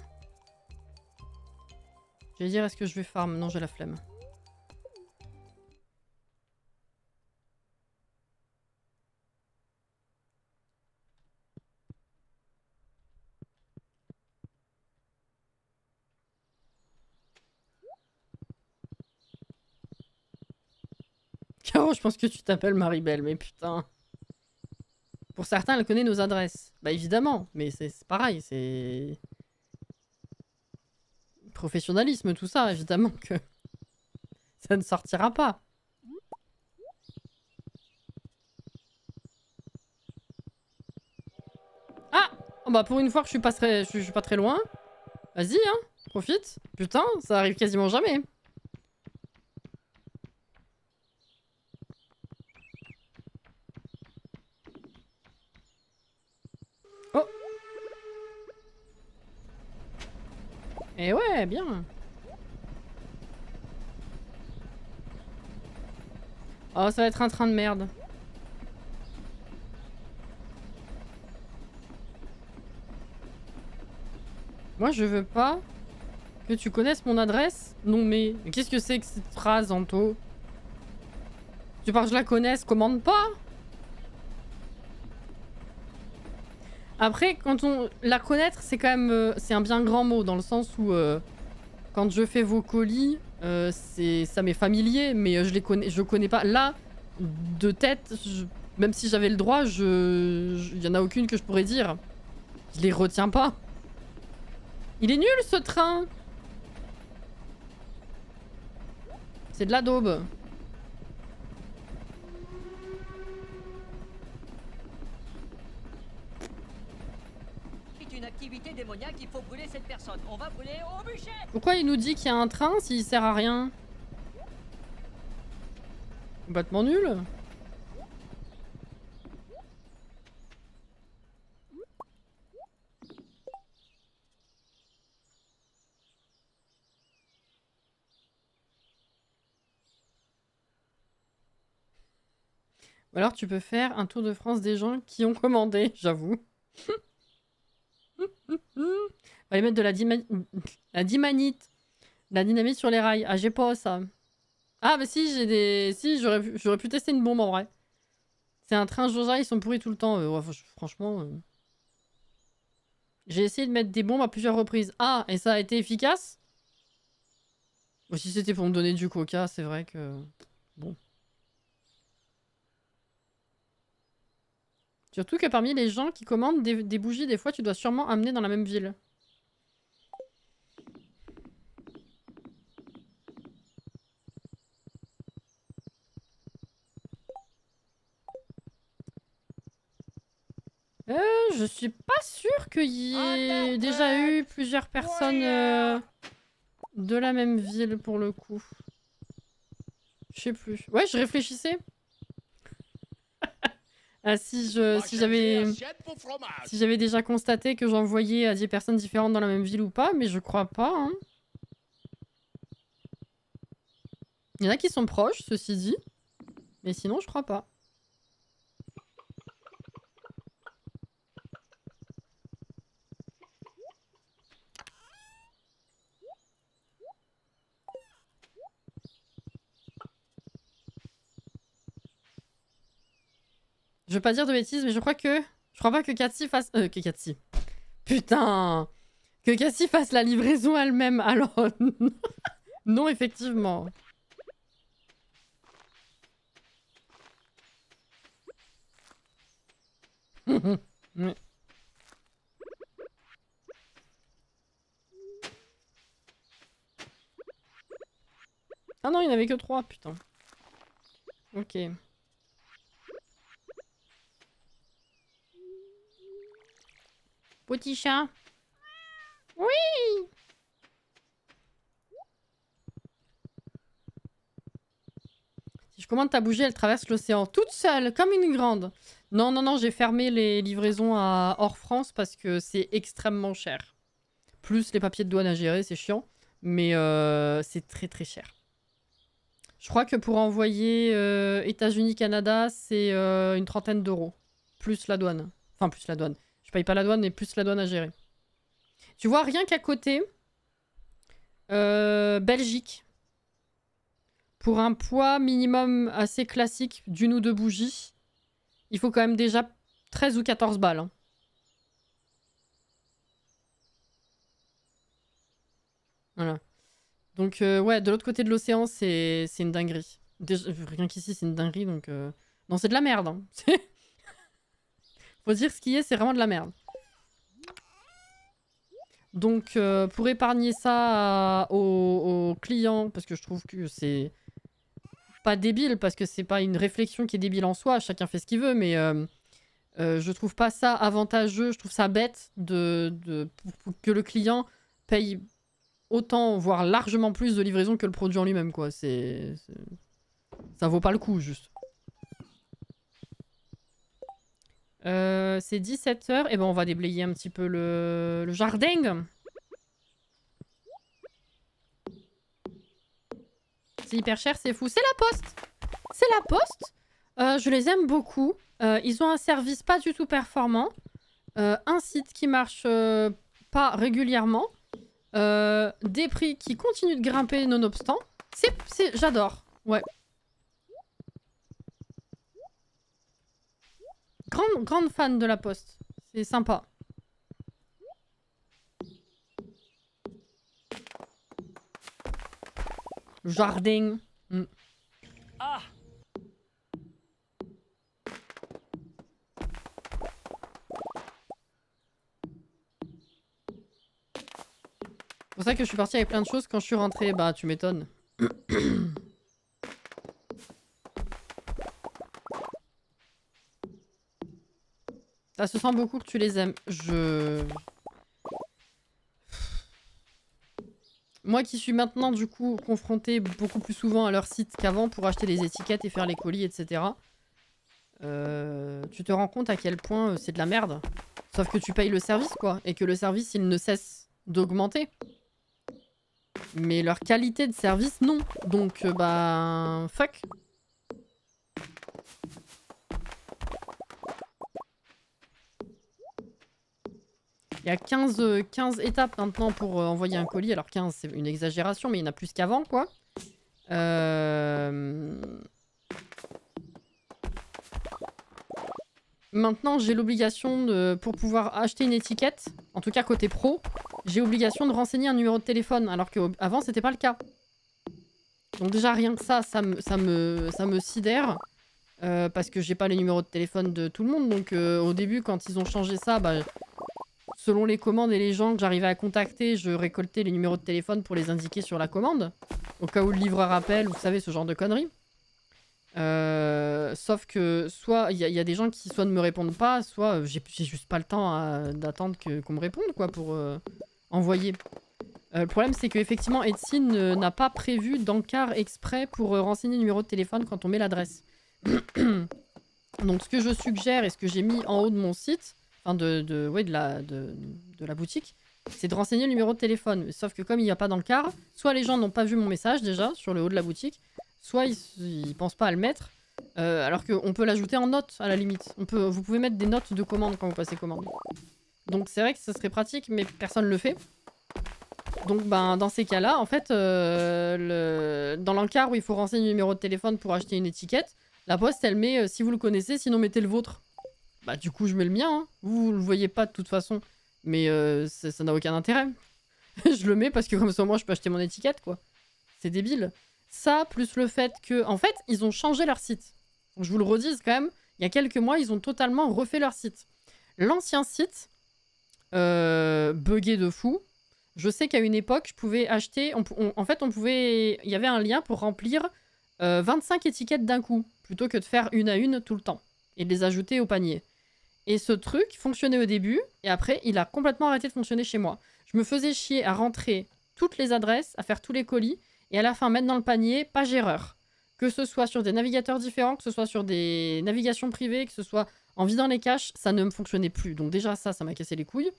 Je vais dire, est-ce que je vais farm? Non, j'ai la flemme. Caro, je pense que tu t'appelles Maribel, mais putain. Pour certains, elle connaît nos adresses. Bah évidemment, mais c'est pareil, c'est... Professionnalisme, tout ça, évidemment que ça ne sortira pas. Ah, oh bah pour une fois que je suis pas très loin. Vas-y, hein, profite. Putain, ça arrive quasiment jamais. Oh. Eh ouais, bien. Oh, ça va être un train de merde. Moi, je veux pas que tu connaisses mon adresse. Non, mais qu'est-ce que c'est que cette phrase, Anto? Tu parles, je la connaisse, commande pas. Après, quand on... La connaître, c'est quand même... c'est un bien grand mot, dans le sens où... quand je fais vos colis, ça m'est familier, mais je connais pas. Là, de tête, même si j'avais le droit, il y en a aucune que je pourrais dire. Je les retiens pas. Il est nul, ce train. C'est de la daube. C'est une activité démoniaque, il faut brûler cette personne. On va brûler au bûcher. Pourquoi il nous dit qu'il y a un train s'il sert à rien? Complètement nul. Ou alors tu peux faire un tour de France des gens qui ont commandé, j'avoue. On va aller mettre de la dimanite. La dynamite sur les rails. Ah, j'ai pas ça. Ah, bah si, j'ai des... Si, j'aurais pu tester une bombe en vrai. C'est un train Joja, ils sont pourris tout le temps. Ouais, franchement... J'ai essayé de mettre des bombes à plusieurs reprises. Ah, et ça a été efficace? Bon, si c'était pour me donner du coca, c'est vrai que... Bon. Surtout que parmi les gens qui commandent des bougies, des fois, tu dois sûrement amener dans la même ville. Je suis pas sûre qu'il y ait déjà eu plusieurs personnes de la même ville pour le coup. Je sais plus. Ouais, je réfléchissais. Ah, si j'avais déjà constaté que j'envoyais à des personnes différentes dans la même ville ou pas, mais je crois pas. Hein. Il y en a qui sont proches, ceci dit. Mais sinon, je crois pas. Je veux pas dire de bêtises, mais je crois que... Je crois pas que Cathy fasse... que Cathy... Putain! Que Cathy fasse la livraison elle-même, alors... non, effectivement. Ouais. Ah non, il n'y en avait que 3, putain. Ok. Petit chat. Oui! Si je commande ta bougie, elle traverse l'océan toute seule, comme une grande. Non, non, non, j'ai fermé les livraisons à hors France parce que c'est extrêmement cher. Plus les papiers de douane à gérer, c'est chiant. Mais c'est très très cher. Je crois que pour envoyer États-Unis, Canada, c'est une trentaine d'euros. Plus la douane. Enfin, plus la douane. Je paye pas la douane, mais plus la douane à gérer. Tu vois, rien qu'à côté, Belgique. Pour un poids minimum assez classique d'une ou deux bougies, il faut quand même déjà 13 ou 14 balles. Hein. Voilà. Donc, ouais, de l'autre côté de l'océan, c'est une dinguerie. Déjà, rien qu'ici, c'est une dinguerie, donc... Non, c'est de la merde. Hein. Faut dire ce qui est, c'est vraiment de la merde. Donc, pour épargner ça aux clients, parce que je trouve que c'est pas débile, parce que c'est pas une réflexion qui est débile en soi, chacun fait ce qu'il veut, mais je trouve pas ça avantageux, je trouve ça bête pour que le client paye autant, voire largement plus de livraison que le produit en lui-même, quoi. Ça vaut pas le coup, juste. C'est 17h, et ben on va déblayer un petit peu le jardin. C'est hyper cher, c'est fou. C'est la Poste. C'est la Poste. Je les aime beaucoup. Ils ont un service pas du tout performant. Un site qui marche pas régulièrement. Des prix qui continuent de grimper nonobstant. J'adore. Ouais. Grande fan de la Poste. C'est sympa. Jardin. Ah! C'est pour ça que je suis partie avec plein de choses. Quand je suis rentrée, bah tu m'étonnes. Ça se sent beaucoup que tu les aimes. Moi qui suis maintenant du coup confrontée beaucoup plus souvent à leur site qu'avant pour acheter les étiquettes et faire les colis, etc. Tu te rends compte à quel point c'est de la merde. Sauf que tu payes le service, quoi. Et que le service, il ne cesse d'augmenter. Mais leur qualité de service, non. Donc, bah... fuck. Il y a 15 étapes maintenant pour envoyer un colis. Alors 15, c'est une exagération, mais il y en a plus qu'avant, quoi. Maintenant, j'ai l'obligation de... Pour pouvoir acheter une étiquette, en tout cas côté pro, j'ai obligation de renseigner un numéro de téléphone, alors qu'avant, c'était pas le cas. Donc déjà, rien que ça me sidère. Parce que j'ai pas les numéros de téléphone de tout le monde. Donc au début, quand ils ont changé ça, bah... Selon les commandes et les gens que j'arrivais à contacter, je récoltais les numéros de téléphone pour les indiquer sur la commande. Au cas où le livreur appelle, vous savez, ce genre de conneries. Sauf que soit il y a des gens qui soit ne me répondent pas, soit j'ai juste pas le temps d'attendre qu'on me réponde, quoi, pour envoyer. Le problème, c'est qu'effectivement, Etsy n'a pas prévu d'encart exprès pour renseigner le numéro de téléphone quand on met l'adresse. Donc ce que je suggère et ce que j'ai mis en haut de mon site... Enfin, de la boutique, c'est de renseigner le numéro de téléphone. Sauf que comme il n'y a pas d'encart, soit les gens n'ont pas vu mon message déjà sur le haut de la boutique, soit ils pensent pas à le mettre, alors qu'on peut l'ajouter en note à la limite. Vous pouvez mettre des notes de commande quand vous passez commande. Donc c'est vrai que ça serait pratique, mais personne ne le fait. Donc ben, dans ces cas-là, en fait, dans l'encart où il faut renseigner le numéro de téléphone pour acheter une étiquette, la poste elle met si vous le connaissez, sinon mettez le vôtre. Bah du coup je mets le mien, hein. Vous le voyez pas de toute façon, mais ça n'a aucun intérêt. Je le mets parce que comme ça moi je peux acheter mon étiquette, quoi. C'est débile. Ça, plus le fait que, en fait, ils ont changé leur site. Donc, je vous le redis quand même, il y a quelques mois, ils ont totalement refait leur site. L'ancien site, bugué de fou. Je sais qu'à une époque, je pouvais acheter, il y avait un lien pour remplir 25 étiquettes d'un coup, plutôt que de faire une à une tout le temps, et de les ajouter au panier. Et ce truc fonctionnait au début, et après, il a complètement arrêté de fonctionner chez moi. Je me faisais chier à rentrer toutes les adresses, à faire tous les colis, et à la fin mettre dans le panier, page erreur. Que ce soit sur des navigateurs différents, que ce soit sur des navigations privées, que ce soit en vidant les caches, ça ne me fonctionnait plus. Donc déjà ça m'a cassé les couilles.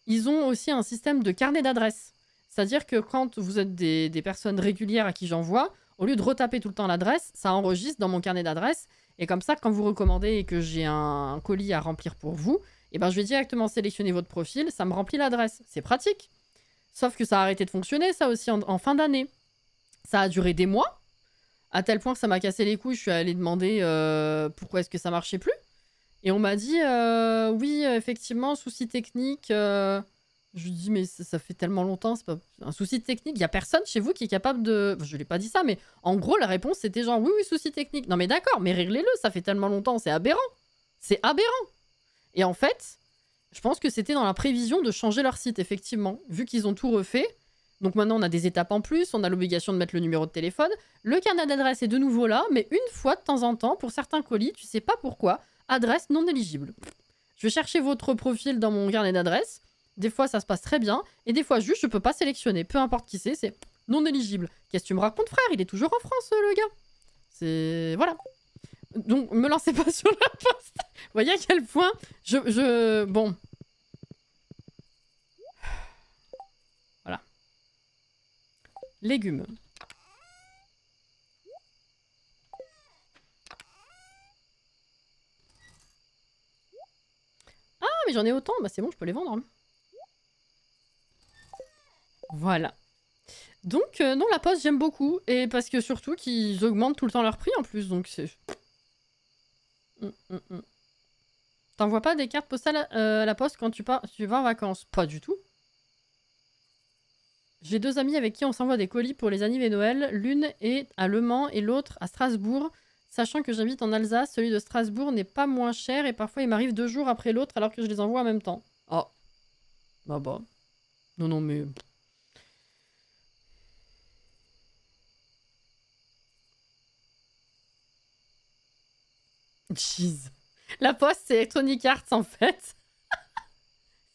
Ils ont aussi un système de carnet d'adresses. C'est-à-dire que quand vous êtes des personnes régulières à qui j'envoie, au lieu de retaper tout le temps l'adresse, ça enregistre dans mon carnet d'adresses. Et comme ça, quand vous recommandez et que j'ai un colis à remplir pour vous, et ben je vais directement sélectionner votre profil, ça me remplit l'adresse. C'est pratique. Sauf que ça a arrêté de fonctionner, ça aussi, en fin d'année. Ça a duré des mois, à tel point que ça m'a cassé les couilles. Je suis allée demander pourquoi est-ce que ça marchait plus. Et on m'a dit, oui, effectivement, souci technique. Je lui dis, mais ça fait tellement longtemps, c'est pas un souci technique. Il n'y a personne chez vous qui est capable de... Je lui ai pas dit ça, mais en gros, la réponse, c'était genre, oui, souci technique. Non, mais d'accord, mais réglez-le, ça fait tellement longtemps, c'est aberrant. C'est aberrant. Et en fait, je pense que c'était dans la prévision de changer leur site, effectivement. Vu qu'ils ont tout refait. Donc maintenant, on a des étapes en plus, on a l'obligation de mettre le numéro de téléphone. Le carnet d'adresse est de nouveau là, mais une fois de temps en temps, pour certains colis, tu sais pas pourquoi, adresse non éligible. Je vais chercher votre profil dans mon carnet d'adresse. Des fois, ça se passe très bien. Et des fois, juste, je peux pas sélectionner. Peu importe qui c'est non éligible. Qu'est-ce que tu me racontes, frère? Il est toujours en France, le gars. C'est... Voilà. Donc, me lancez pas sur la poste. Vous voyez à quel point Bon. Voilà. Légumes. Ah, mais j'en ai autant. Bah, c'est bon, je peux les vendre. Hein. Voilà. Donc, non, la poste, j'aime beaucoup. Et parce que surtout qu'ils augmentent tout le temps leur prix en plus. Donc, c'est... T'envoies pas des cartes postales à la poste quand tu vas en vacances? Pas du tout. J'ai 2 amis avec qui on s'envoie des colis pour les anniversaires et Noël. L'une est à Le Mans et l'autre à Strasbourg. Sachant que j'habite en Alsace, celui de Strasbourg n'est pas moins cher et parfois il m'arrive 2 jours après l'autre alors que je les envoie en même temps. Oh. Bah. Non, mais... Jeez. La poste, c'est Electronic Arts en fait.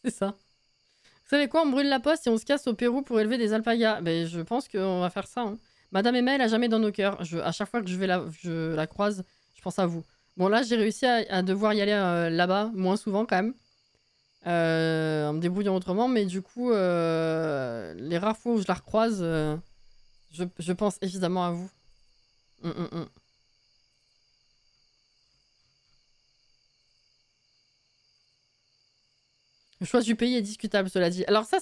C'est ça. Vous savez quoi, on brûle la poste et on se casse au Pérou pour élever des alpagas. Ben, je pense qu'on va faire ça. Hein. Madame Emma, elle a jamais dans nos cœurs. À chaque fois que je la croise, je pense à vous. Bon, là, j'ai réussi à devoir y aller là-bas, moins souvent quand même. En me débrouillant autrement, mais du coup, les rares fois où je la recroise, je pense évidemment à vous. Le choix du pays est discutable, cela dit. Alors ça,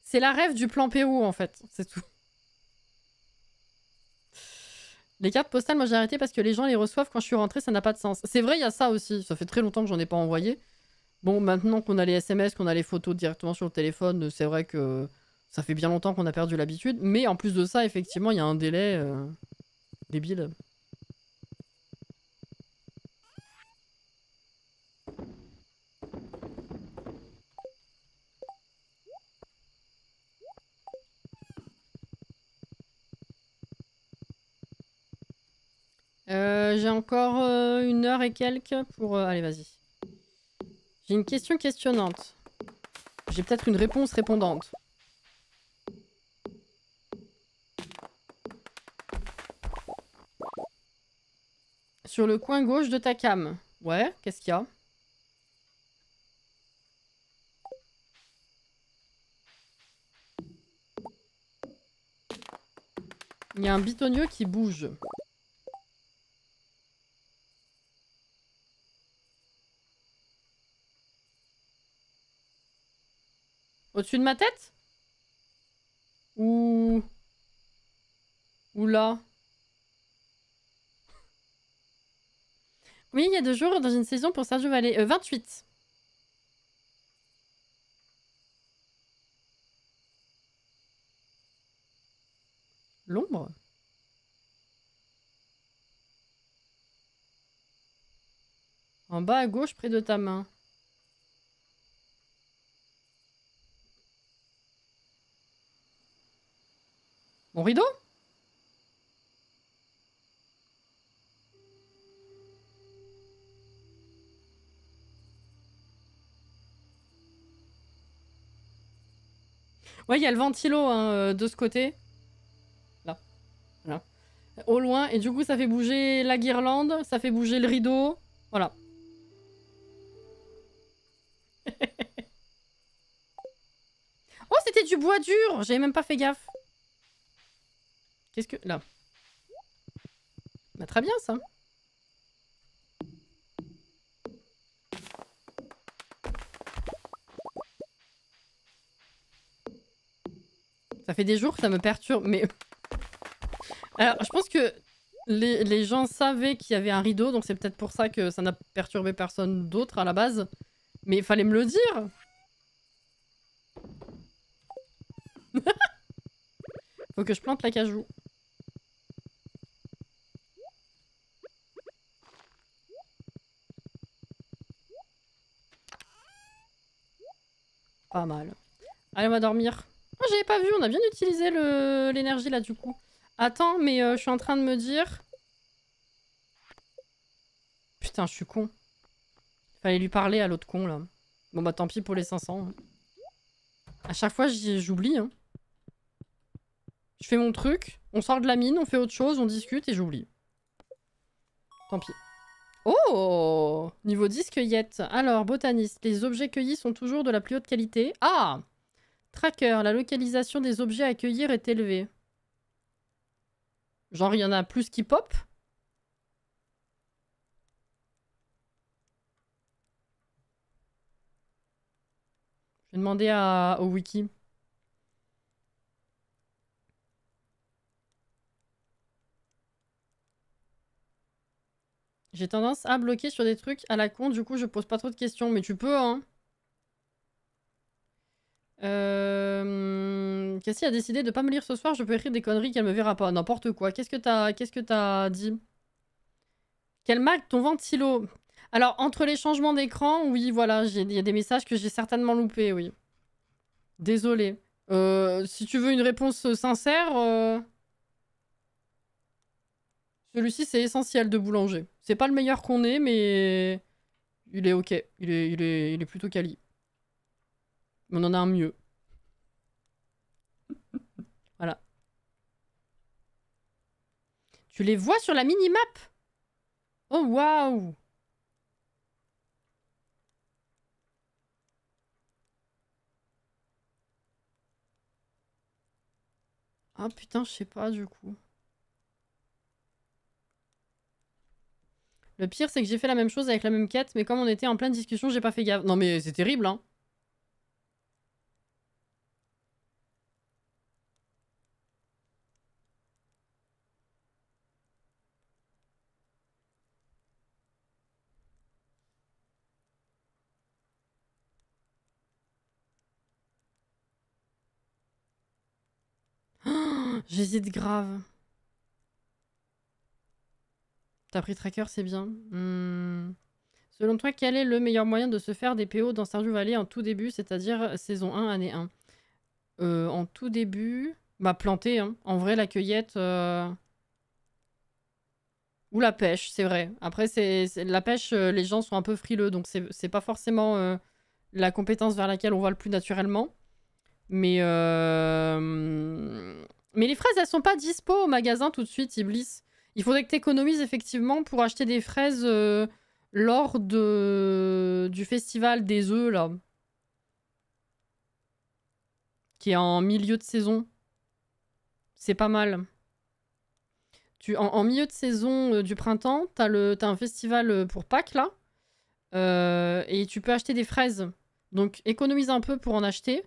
c'est la rêve du plan Pérou, en fait. C'est tout. Les cartes postales, moi j'ai arrêté parce que les gens les reçoivent quand je suis rentrée, ça n'a pas de sens. C'est vrai, il y a ça aussi. Ça fait très longtemps que j'en ai pas envoyé. Bon, maintenant qu'on a les SMS, qu'on a les photos directement sur le téléphone, c'est vrai que ça fait bien longtemps qu'on a perdu l'habitude. Mais en plus de ça, effectivement, il y a un délai débile. J'ai encore 1 heure et quelques pour... allez, vas-y. J'ai une question questionnante. J'ai peut-être une réponse répondante. Sur le coin gauche de ta cam. Ouais, qu'est-ce qu'il y a? Il y a un bitonio qui bouge. Au-dessus de ma tête? Ou là? Oui, il y a 2 jours dans une saison pour Sergio Valley. 28. L'ombre? En bas à gauche, près de ta main. Mon rideau? Ouais, il y a le ventilo hein, de ce côté. Là. Voilà. Au loin. Et du coup, ça fait bouger la guirlande. Ça fait bouger le rideau. Voilà. Oh, c'était du bois dur. J'avais même pas fait gaffe. Qu'est-ce que... Là. Bah, très bien, ça. Ça fait des jours que ça me perturbe, mais... Alors, je pense que les gens savaient qu'il y avait un rideau, donc c'est peut-être pour ça que ça n'a perturbé personne d'autre à la base. Mais il fallait me le dire. Faut que je plante l'acajou. Pas mal. Allez, on va dormir. Oh, j'avais pas vu, on a bien utilisé l'énergie là du coup. Attends, mais je suis en train de me dire... Putain, je suis con. Fallait lui parler à l'autre con là. Bon bah tant pis pour les 500. Hein. À chaque fois, j'oublie. Hein. Je fais mon truc, on sort de la mine, on fait autre chose, on discute et j'oublie. Tant pis. Oh! Niveau 10 cueillette. Alors, botaniste, les objets cueillis sont toujours de la plus haute qualité. Ah! Tracker, la localisation des objets à cueillir est élevée. Genre, il y en a plus qui pop? Je vais demander au wiki. J'ai tendance à bloquer sur des trucs à la con, du coup je pose pas trop de questions. Mais tu peux, hein. Cassie a décidé de pas me lire ce soir, je peux écrire des conneries qu'elle me verra pas. N'importe quoi. Qu'est-ce que t'as dit? Quel Mac ton ventilo? Alors, entre les changements d'écran, oui, voilà, il y a des messages que j'ai certainement loupés, oui. Désolé. Si tu veux une réponse sincère, celui-ci c'est essentiel de boulanger. C'est pas le meilleur qu'on ait, mais il est ok. Il est plutôt quali. Mais on en a un mieux. Voilà. Tu les vois sur la minimap? Oh waouh! Ah putain, je sais pas du coup. Le pire, c'est que j'ai fait la même chose avec la même quête, mais comme on était en pleine discussion, j'ai pas fait gaffe. Non mais c'est terrible, hein. J'hésite grave. T'as pris tracker, c'est bien. Selon toi, quel est le meilleur moyen de se faire des PO dans Stardew Valley en tout début, c'est-à-dire saison 1, année 1? En tout début... Bah planter, hein. En vrai, la cueillette... Ou la pêche, c'est vrai. Après, la pêche, les gens sont un peu frileux, donc c'est pas forcément la compétence vers laquelle on va le plus naturellement. Mais les fraises, elles sont pas dispo au magasin tout de suite, Iblis. Il faudrait que tu économises effectivement pour acheter des fraises lors du festival des œufs, là. Qui est en milieu de saison. C'est pas mal. En milieu de saison du printemps, t'as un festival pour Pâques, là. Et tu peux acheter des fraises. Donc économise un peu pour en acheter.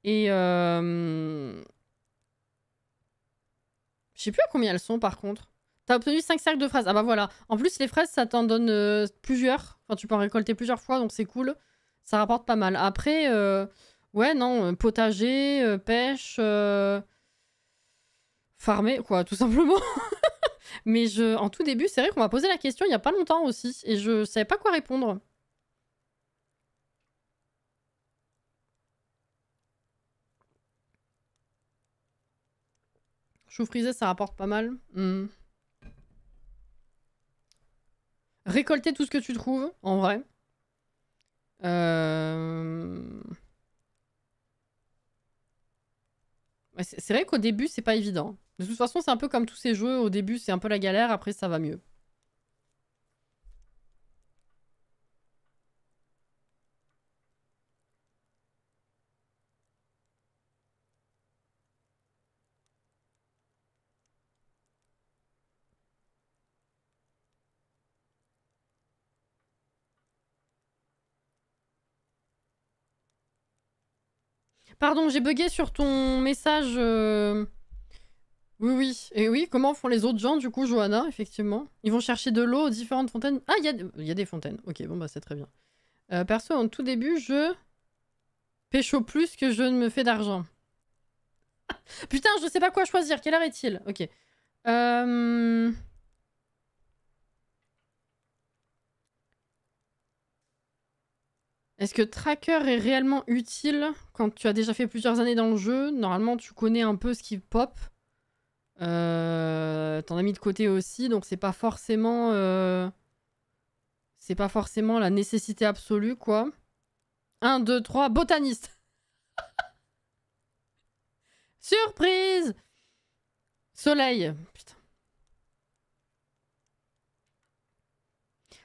Et je sais plus à combien elles sont par contre. T'as obtenu 5 cercles de fraises. Ah bah voilà. En plus les fraises ça t'en donne plusieurs. Enfin tu peux en récolter plusieurs fois donc c'est cool. Ça rapporte pas mal. Après ouais non potager, pêche, farmer quoi tout simplement. Mais en tout début c'est vrai qu'on m'a posé la question il y a pas longtemps aussi. Et je savais pas quoi répondre. Chou frisé, ça rapporte pas mal. Récolter tout ce que tu trouves, en vrai. C'est vrai qu'au début, c'est pas évident. De toute façon, c'est un peu comme tous ces jeux. Au début, c'est un peu la galère. Après, ça va mieux. Pardon, j'ai bugué sur ton message. Oui, oui. Et oui, comment font les autres gens, du coup, Johanna, effectivement? Ils vont chercher de l'eau aux différentes fontaines. Ah, il y a des fontaines. Ok, bon, bah, c'est très bien. Perso, en tout début, je pêche au plus que je ne me fais d'argent. Putain, je sais pas quoi choisir. Quelle heure est-il? Ok. Est-ce que tracker est réellement utile quand tu as déjà fait plusieurs années dans le jeu? Normalement, tu connais un peu ce qui pop. T'en as mis de côté aussi, donc c'est pas forcément la nécessité absolue, quoi. 1, 2, 3, botaniste. Surprise! Soleil. Putain.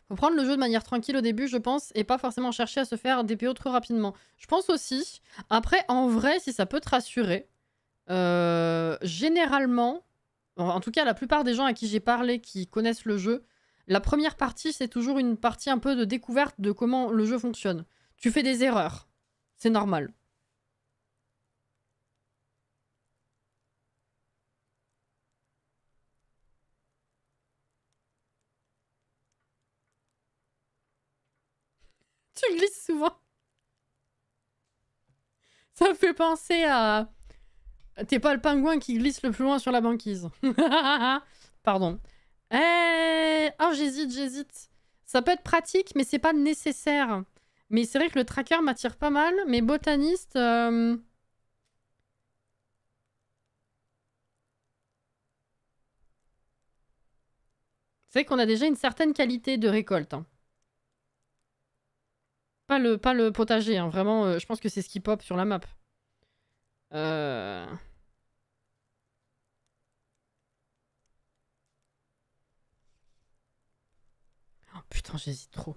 Faut prendre le jeu de manière tranquille au début, je pense, et pas forcément chercher à se faire des PO trop rapidement. Je pense aussi. Après, en vrai, si ça peut te rassurer, généralement, en tout cas la plupart des gens à qui j'ai parlé qui connaissent le jeu, la première partie, c'est toujours une partie un peu de découverte de comment le jeu fonctionne. Tu fais des erreurs. C'est normal. Tu glisses souvent. Ça me fait penser à... T'es pas le pingouin qui glisse le plus loin sur la banquise. Pardon. Oh, j'hésite. Ça peut être pratique, mais c'est pas nécessaire. Mais c'est vrai que le tracker m'attire pas mal. Mais botaniste... C'est vrai qu'on a déjà une certaine qualité de récolte. Hein. Pas le potager, hein. Vraiment, je pense que c'est ce qui pop sur la map. Oh, putain, j'hésite trop.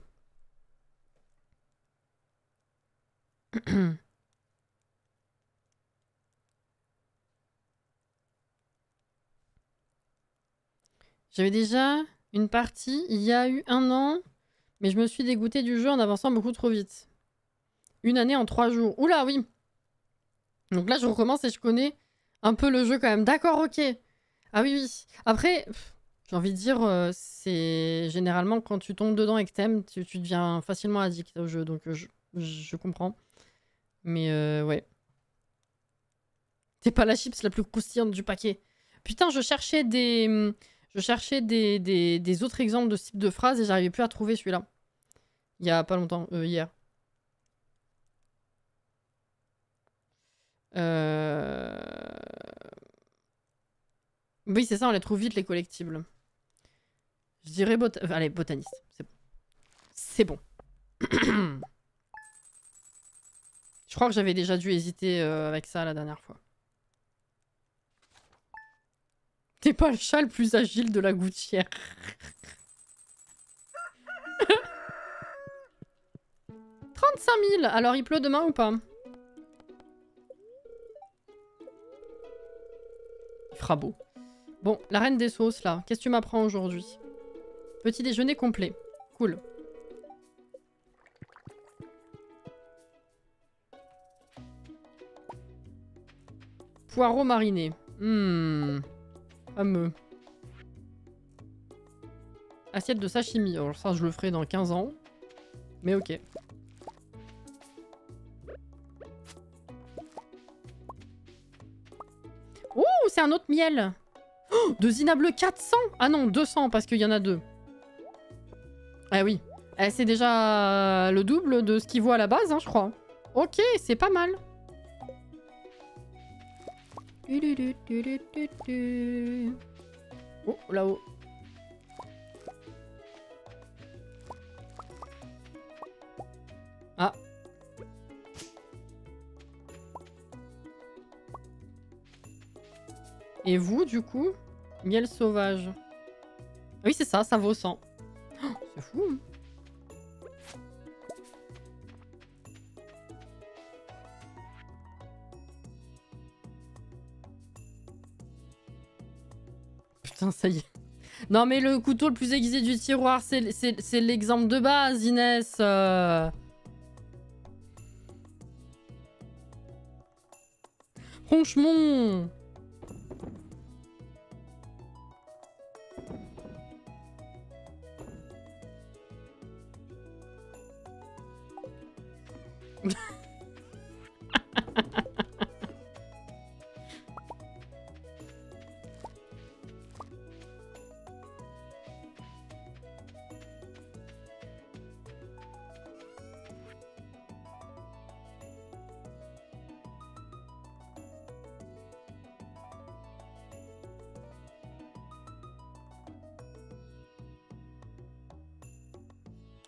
J'avais déjà une partie il y a eu 1 an, mais je me suis dégoûtée du jeu en avançant beaucoup trop vite. 1 année en 3 jours. Oula, oui. Donc là, je recommence et je connais un peu le jeu quand même. D'accord, ok. Ah oui, oui. Après, j'ai envie de dire, c'est généralement quand tu tombes dedans et que t'aimes, tu deviens facilement addict au jeu. Donc je comprends. Mais ouais. T'es pas la chips la plus croustillante du paquet. Putain, je cherchais des autres exemples de ce type de phrases et j'arrivais plus à trouver celui-là. Il y a pas longtemps, hier. Oui, c'est ça, on les trouve vite, les collectibles. Je dirais allez, botaniste. C'est bon. Je crois que j'avais déjà dû hésiter avec ça la dernière fois. T'es pas le chat le plus agile de la gouttière. 35 000. Alors, il pleut demain ou pas? Il fera beau. Bon, la reine des sauces, là. Qu'est-ce que tu m'apprends aujourd'hui? Petit déjeuner complet. Cool. Poireaux marinés. Fameux. Assiette de sashimi. Alors ça, je le ferai dans 15 ans. Mais ok. Oh, c'est un autre miel. Oh, de Zinable 400. Ah non, 200 parce qu'il y en a 2. Ah oui. C'est déjà le double de ce qu'il vaut à la base, hein, je crois. Ok, c'est pas mal. Oh, là-haut. Ah. Et vous, du coup? Miel sauvage. Oui, c'est ça, ça vaut 100. Oh, c'est fou. Hein. Putain, ça y est. Non, mais le couteau le plus aiguisé du tiroir, c'est l'exemple de base, Inès. Franchement.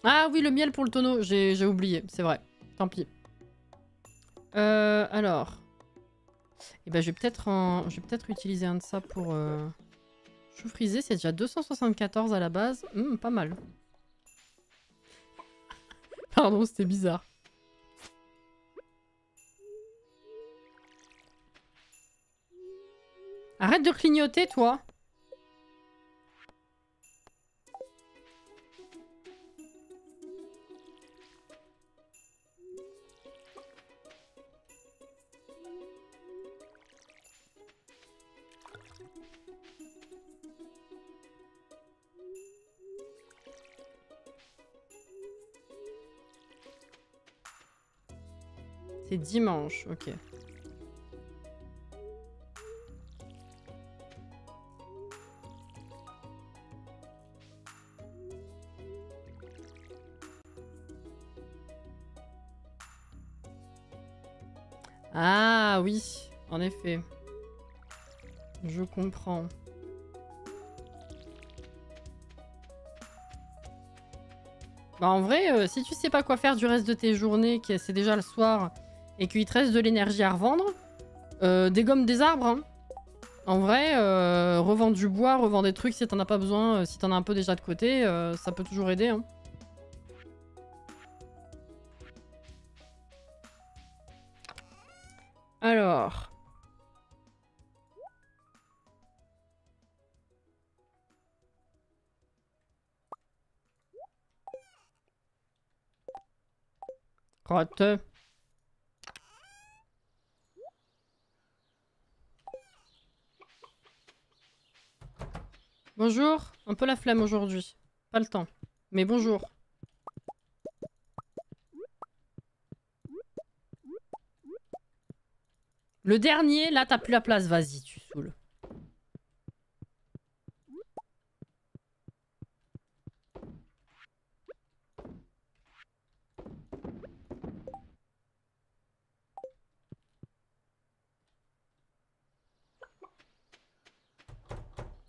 Ah oui, le miel pour le tonneau. J'ai oublié, c'est vrai. Tant pis. Alors. Eh ben, je vais peut-être utiliser un de ça pour... Chou frisé, c'est déjà 274 à la base. Pas mal. Pardon, c'était bizarre. Arrête de clignoter, toi. C'est dimanche, ok. Ah oui, en effet. Je comprends. Bah en vrai, si tu sais pas quoi faire du reste de tes journées, que c'est déjà le soir, et qu'il te reste de l'énergie à revendre, dégomme des arbres. Hein. En vrai, revends du bois, revends des trucs si t'en as pas besoin, si t'en as un peu déjà de côté, ça peut toujours aider. Hein. Alors... Crotte. Bonjour, un peu la flemme aujourd'hui. Pas le temps. Mais bonjour. Le dernier, là t'as plus la place, vas-y, tu saoules.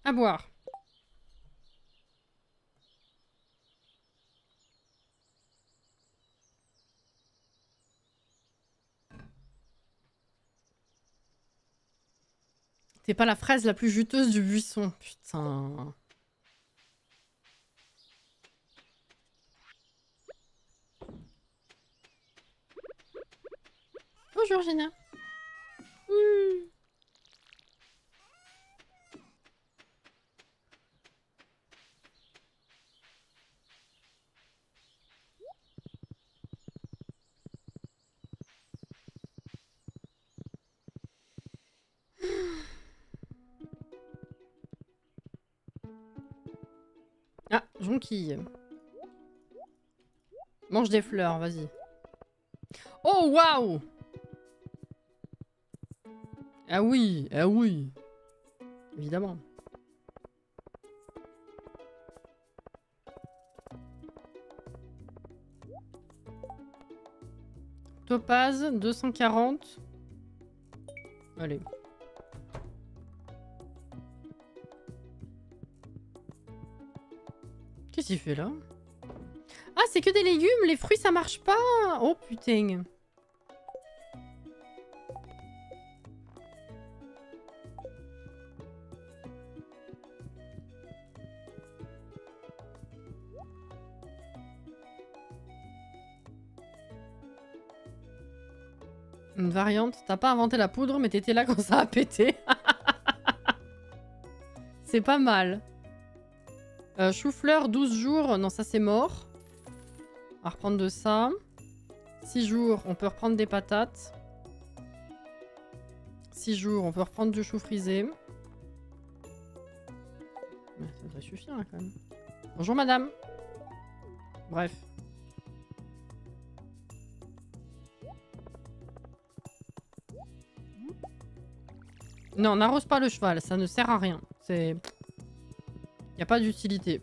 À boire. T'es pas la fraise la plus juteuse du buisson. Putain. Bonjour Gina. Ah, jonquille. Mange des fleurs, vas-y. Oh, waouh! Ah oui, ah oui. Évidemment. Topaz, 240. Allez. Qu'est-ce qu'il fait là? Ah, c'est que des légumes, les fruits ça marche pas. Oh putain. Une variante, t'as pas inventé la poudre, mais t'étais là quand ça a pété. C'est pas mal. Chou-fleur, 12 jours. Non, ça c'est mort. On va reprendre de ça. 6 jours, on peut reprendre des patates. 6 jours, on peut reprendre du chou frisé. Ouais, ça devrait suffire hein, quand même. Bonjour madame. Bref. Non, n'arrose pas le cheval, ça ne sert à rien. C'est... Y a pas d'utilité.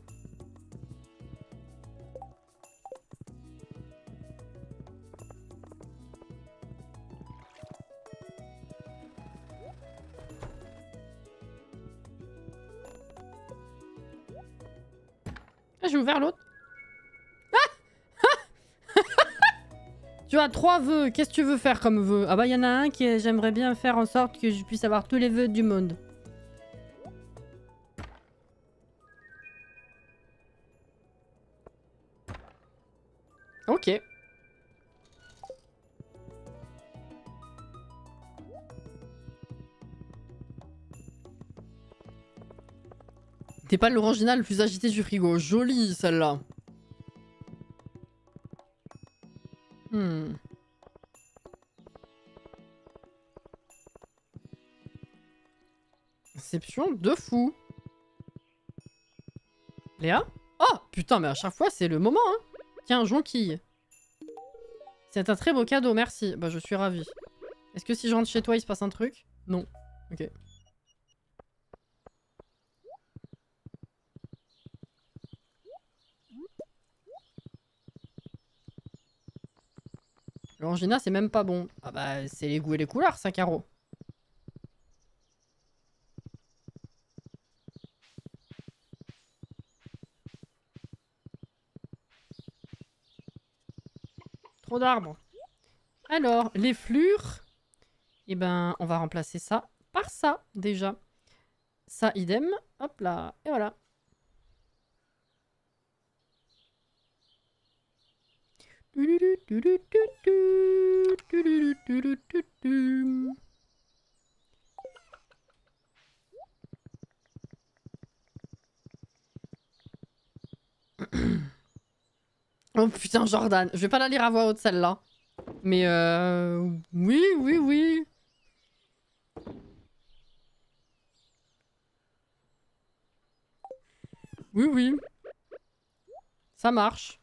Ah, j'ai ouvert l'autre. Ah! Tu as 3 vœux. Qu'est-ce que tu veux faire comme vœu? Ah bah, il y en a un qui j'aimerais bien faire en sorte que je puisse avoir tous les vœux du monde. Ok. T'es pas l'original le plus agité du frigo. Jolie celle-là. Réception de fou. Léa? Oh putain, mais à chaque fois c'est le moment, hein. Tiens, jonquille. C'est un très beau cadeau, merci. Bah je suis ravie. Est-ce que si je rentre chez toi il se passe un truc? Non. Ok. L'orangina c'est même pas bon. Ah bah c'est les goûts et les couleurs ça, Caro. Trop d'arbres. Alors, les fleurs. Eh ben, on va remplacer ça par ça, déjà. Ça, idem. Hop là. Et voilà. Oh putain, Jordan. Je vais pas la lire à voix haute, celle-là. Mais oui, oui, oui. Oui, oui. Ça marche.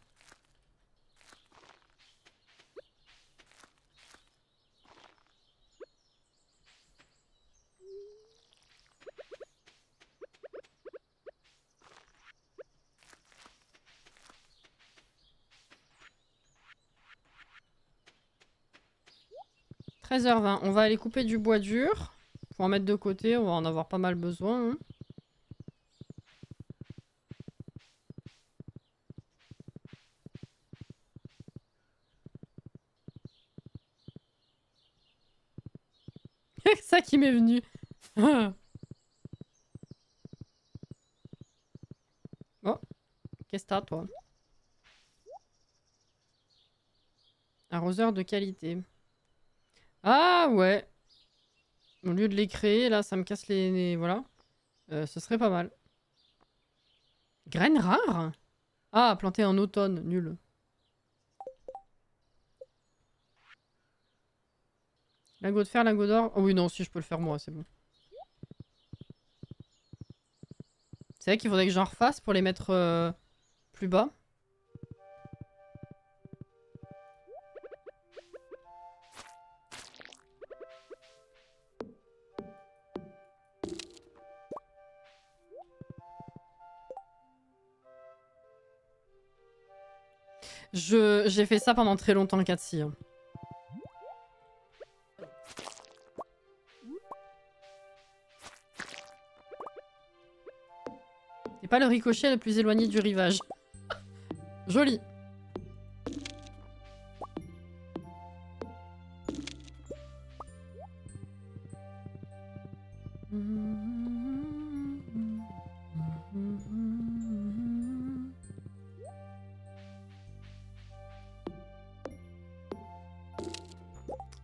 « 13h20. On va aller couper du bois dur. Faut en mettre de côté. On va en avoir pas mal besoin. Hein. C'est ça qui m'est venu. Oh, qu'est-ce que t'as, toi? Arroseur de qualité. Ah ouais. Au lieu de les créer, là, ça me casse voilà. Ce serait pas mal. Graines rares? Ah, planté en automne. Nul. Lingot de fer, lingot d'or. Oh oui, non, si je peux le faire moi, c'est bon. C'est vrai qu'il faudrait que j'en refasse pour les mettre plus bas. J'ai fait ça pendant très longtemps, le 4-6. C'est pas le ricochet le plus éloigné du rivage. Joli.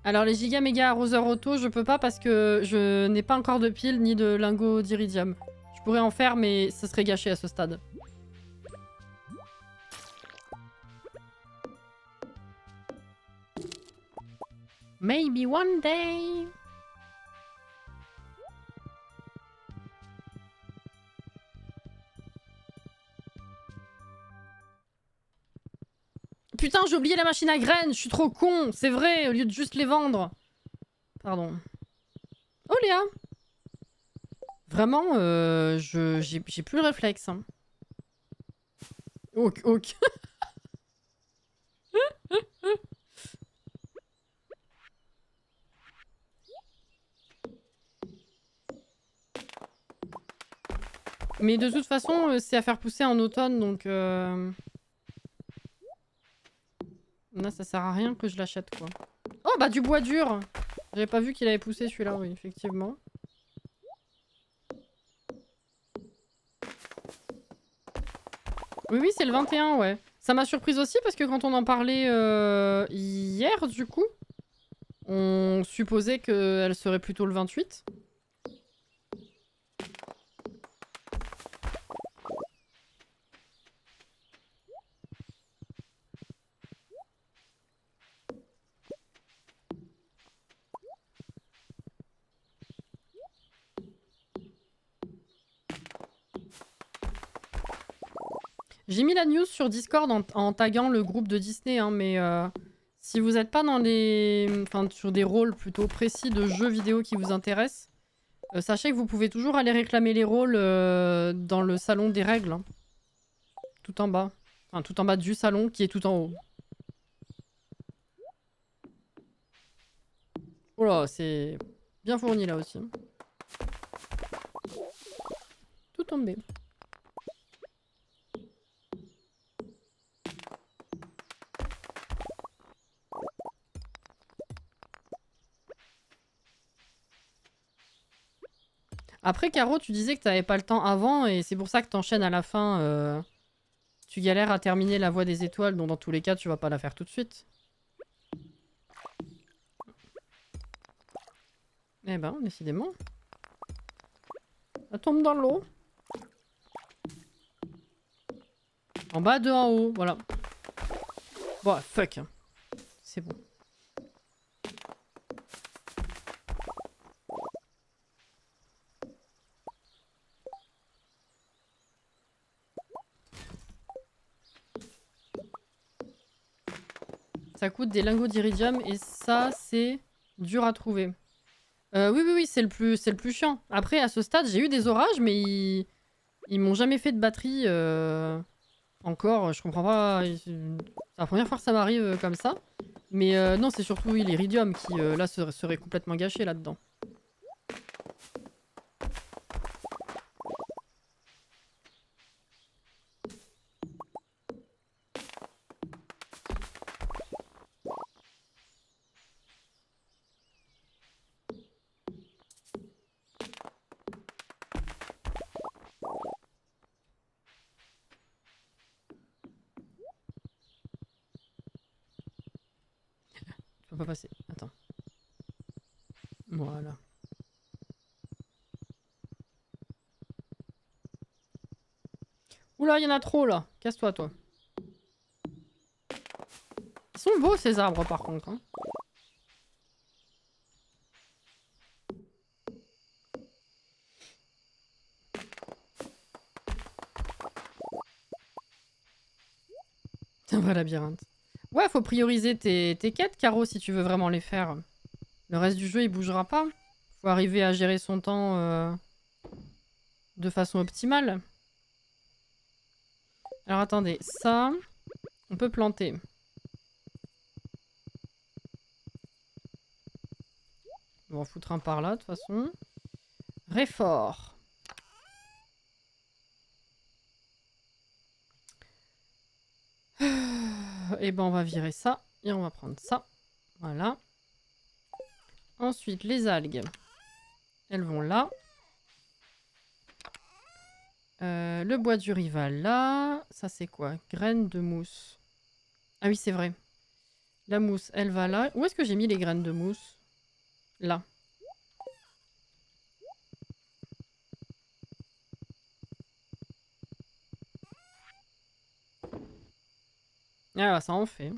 Alors les giga méga arroseurs auto, je peux pas parce que je n'ai pas encore de pile ni de lingots d'iridium. Je pourrais en faire mais ça serait gâché à ce stade. Maybe one day. Putain, j'ai oublié la machine à graines, je suis trop con, c'est vrai, au lieu de juste les vendre. Pardon. Oh Léa. Vraiment, j'ai plus le réflexe. Hein. Ok, ok. Mais de toute façon, c'est à faire pousser en automne, donc... Non, Là, ça sert à rien que je l'achète, quoi. Oh, bah du bois dur. J'avais pas vu qu'il avait poussé celui-là, oui, effectivement. Oui, oui, c'est le 21, ouais. Ça m'a surprise aussi parce que quand on en parlait hier, du coup, on supposait qu'elle serait plutôt le 28. J'ai mis la news sur Discord en taguant le groupe de Disney, hein, mais si vous n'êtes pas dans les... Enfin, sur des rôles plutôt précis de jeux vidéo qui vous intéressent, sachez que vous pouvez toujours aller réclamer les rôles dans le salon des règles. Hein. Tout en bas. Enfin, tout en bas du salon qui est tout en haut. Oh là, c'est bien fourni là aussi. Tout tombé. Après, Caro, tu disais que t'avais pas le temps avant et c'est pour ça que t'enchaînes à la fin. Tu galères à terminer la voie des étoiles, donc dans tous les cas, tu vas pas la faire tout de suite. Eh ben, décidément. Elle tombe dans l'eau. En bas, deux en haut, voilà. Bon, fuck. C'est bon. Ça coûte des lingots d'iridium et ça, c'est dur à trouver. Oui, c'est le plus chiant. Après, à ce stade, j'ai eu des orages, mais ils m'ont jamais fait de batterie. Encore, je comprends pas. C'est la première fois que ça m'arrive comme ça. Mais non, c'est surtout oui, l'iridium qui, là, serait complètement gâché là-dedans. Je peux pas passer. Attends. Voilà. Oula, il y en a trop là. Casse-toi, toi. Ils sont beaux ces arbres par contre. Hein. C'est un vrai labyrinthe. Ouais, faut prioriser tes quêtes, Caro, si tu veux vraiment les faire. Le reste du jeu, il bougera pas. Faut arriver à gérer son temps de façon optimale. Alors attendez, ça, on peut planter. On va en foutre un par là, de toute façon. Réfort. Et ben on va virer ça. Et on va prendre ça. Voilà. Ensuite, les algues. Elles vont là. Le bois du rival là. Ça c'est quoi? Graines de mousse. Ah oui, c'est vrai. La mousse, elle va là. Où est-ce que j'ai mis les graines de mousse? Là. Ah, ça en fait.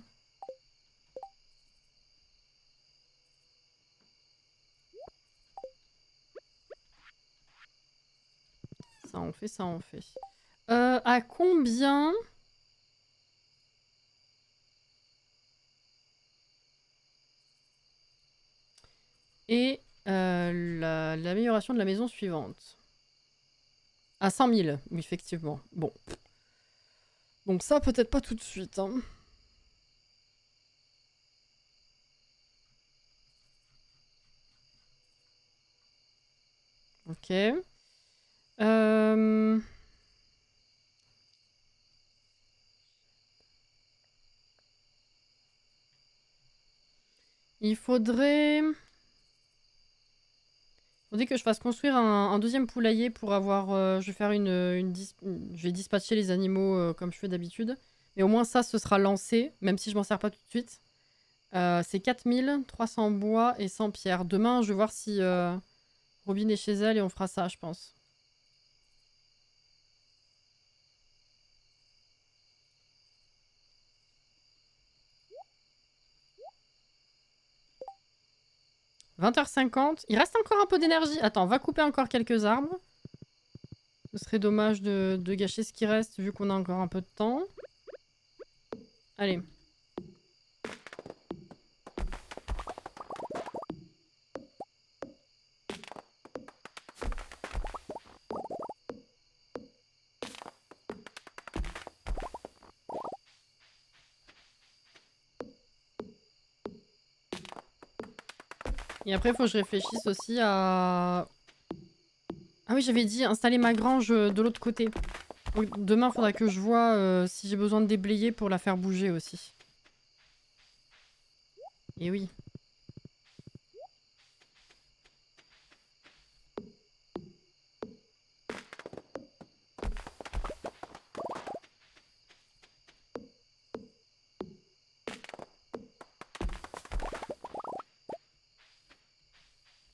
Ça en fait, ça en fait. À combien? Et l'amélioration de la maison suivante. À 100 000, oui, effectivement. Bon. Donc ça, peut-être pas tout de suite. Hein. Ok. Il faudrait... que je fasse construire un deuxième poulailler pour avoir... je vais faire je vais dispatcher les animaux comme je fais d'habitude. Mais au moins ça, ce sera lancé, même si je m'en sers pas tout de suite. C'est 4300 bois et 100 pierres. Demain, je vais voir si Robin est chez elle et on fera ça, je pense. « 20h50. Il reste encore un peu d'énergie. Attends, on va couper encore quelques arbres. Ce serait dommage de gâcher ce qui reste vu qu'on a encore un peu de temps. Allez. Et après, il faut que je réfléchisse aussi à... Ah oui, j'avais dit installer ma grange de l'autre côté. Donc, demain, il faudra que je vois si j'ai besoin de déblayer pour la faire bouger aussi. Et oui.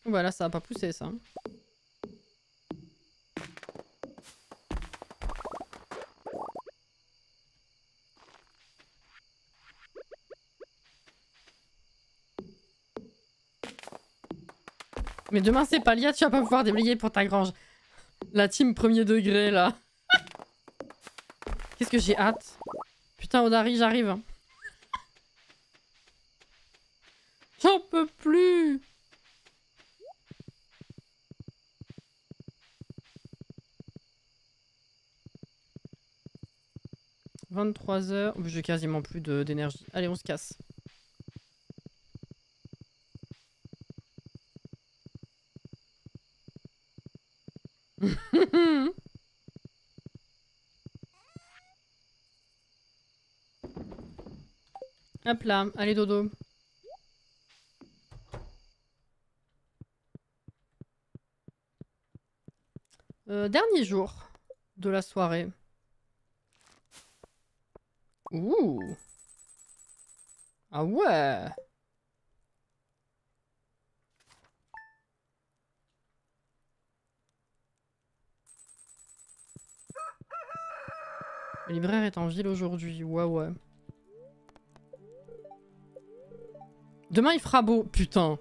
Voilà, ça va pas pousser ça. Mais demain c'est Palia, tu vas pas pouvoir déblayer pour ta grange. La team premier degré là. Qu'est-ce que j'ai hâte. Putain Odari, j'arrive. J'en peux plus. « 23h. J'ai quasiment plus d'énergie. Allez, on se casse. Hop là, allez dodo. Dernier jour de la soirée. Ouh. Ah ouais. Le libraire est en ville aujourd'hui. Ouais, ouais. Demain, il fera beau. Putain.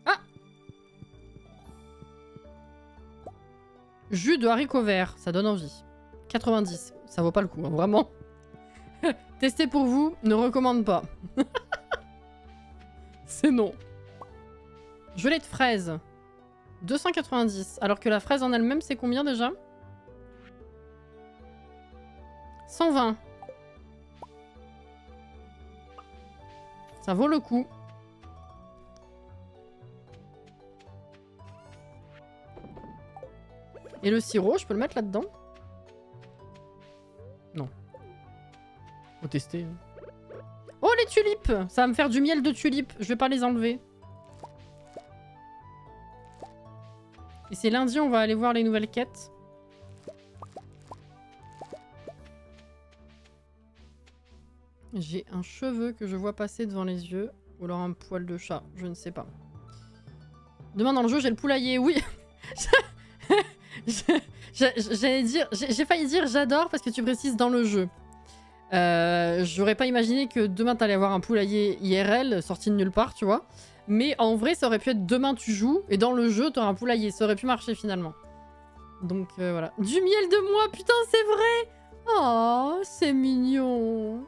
Ah. Jus de haricots verts. Ça donne envie. 90. Ça vaut pas le coup, hein, vraiment. Tester pour vous. Ne recommande pas. C'est non. Gelée de fraises. 290. Alors que la fraise en elle-même, c'est combien déjà? 120. Ça vaut le coup. Et le sirop, je peux le mettre là-dedans? Non. Faut tester. Oh, les tulipes! Ça va me faire du miel de tulipes. Je vais pas les enlever. Et c'est lundi, on va aller voir les nouvelles quêtes. J'ai un cheveu que je vois passer devant les yeux. Ou alors un poil de chat, je ne sais pas. Demain dans le jeu, j'ai le poulailler, oui. J'allais dire, j'ai failli dire j'adore parce que tu précises dans le jeu. J'aurais pas imaginé que demain t'allais avoir un poulailler IRL sorti de nulle part, tu vois. Mais en vrai, ça aurait pu être demain tu joues et dans le jeu t'auras un poulailler. Ça aurait pu marcher finalement. Donc voilà. Du miel de moi, putain, c'est vrai! Oh, c'est mignon.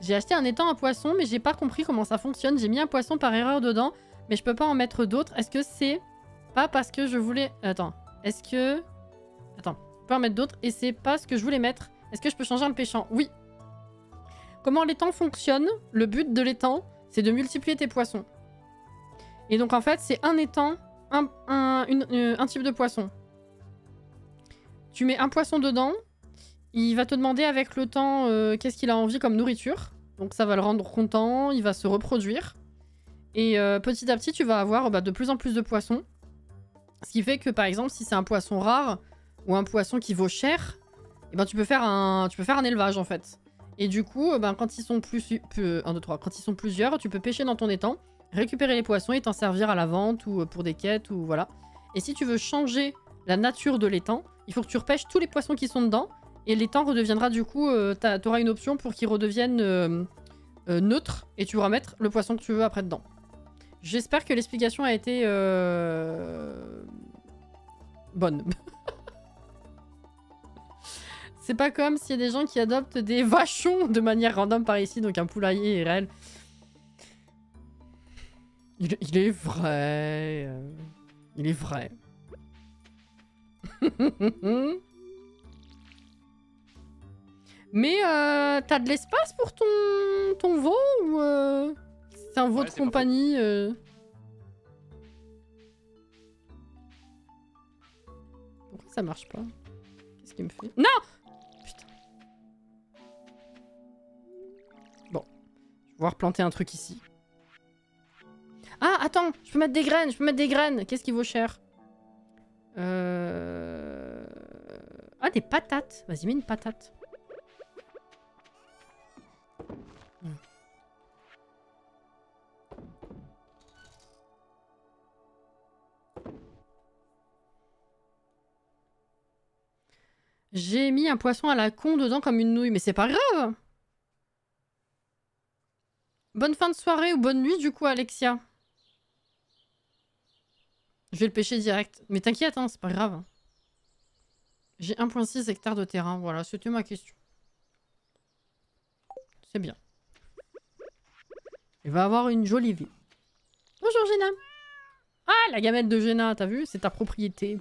J'ai acheté un étang à poissons, mais j'ai pas compris comment ça fonctionne. J'ai mis un poisson par erreur dedans, mais je peux pas en mettre d'autres. Est-ce que c'est pas parce que je voulais... Attends. Est-ce que... Attends. Je peux en mettre d'autres et c'est pas ce que je voulais mettre. Est-ce que je peux changer un pêchant? Oui. Comment l'étang fonctionne? Le but de l'étang, c'est de multiplier tes poissons. Et donc en fait, c'est un étang, un type de poisson. Tu mets un poisson dedans il va te demander avec le temps qu'est-ce qu'il a envie comme nourriture. Donc ça va le rendre content, il va se reproduire. Et petit à petit, tu vas avoir de plus en plus de poissons. Ce qui fait que par exemple, si c'est un poisson rare ou un poisson qui vaut cher, et ben, tu peux faire un élevage en fait. Et du coup, quand ils sont quand ils sont plusieurs, tu peux pêcher dans ton étang, récupérer les poissons et t'en servir à la vente ou pour des quêtes ou voilà. Et si tu veux changer la nature de l'étang, il faut que tu repêches tous les poissons qui sont dedans et l'étang redeviendra du coup, t'auras une option pour qu'il redevienne neutre et tu pourras mettre le poisson que tu veux après dedans. J'espère que l'explication a été bonne. C'est pas comme s'il y a des gens qui adoptent des vachons de manière random par ici, donc un poulailler réel. Il est vrai. Il est vrai. Mais t'as de l'espace pour ton veau ou c'est un veau de compagnie Pourquoi ça marche pas? Qu'est-ce qu'il me fait? Non! Putain. Bon. Je vais pouvoir planter un truc ici. Ah, attends! Je peux mettre des graines! Je peux mettre des graines! Qu'est-ce qui vaut cher? Ah, des patates! Vas-y, mets une patate. J'ai mis un poisson à la con dedans comme une nouille, mais c'est pas grave. Bonne fin de soirée ou bonne nuit du coup, Alexia. Je vais le pêcher direct. Mais t'inquiète, hein, c'est pas grave. J'ai 1,6 hectares de terrain, voilà, c'était ma question. C'est bien. Il va avoir une jolie vie. Bonjour Géna. Ah, la gamelle de Géna, t'as vu? C'est ta propriété.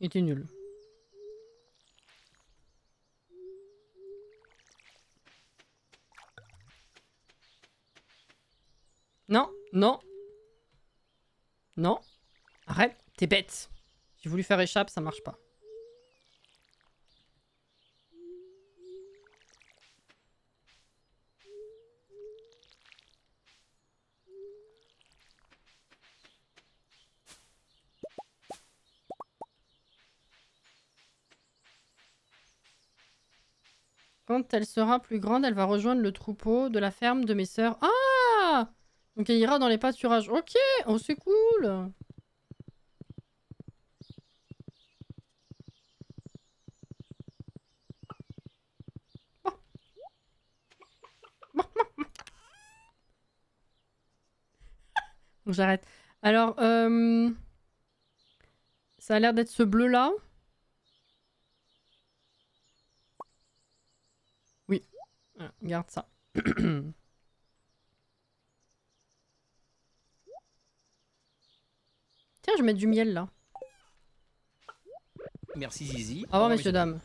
Il était nul. Non, non. Non. Arrête, t'es bête. J'ai voulu faire échappe, ça marche pas. Quand elle sera plus grande, elle va rejoindre le troupeau de la ferme de mes sœurs. Ah! Donc elle ira dans les pâturages. Ok! Oh, c'est cool! Donc j'arrête. Alors, ça a l'air d'être ce bleu-là. Oui. Voilà, garde ça. Tiens, je vais mettre du miel là. Merci Zizi. Au revoir, messieurs, dames.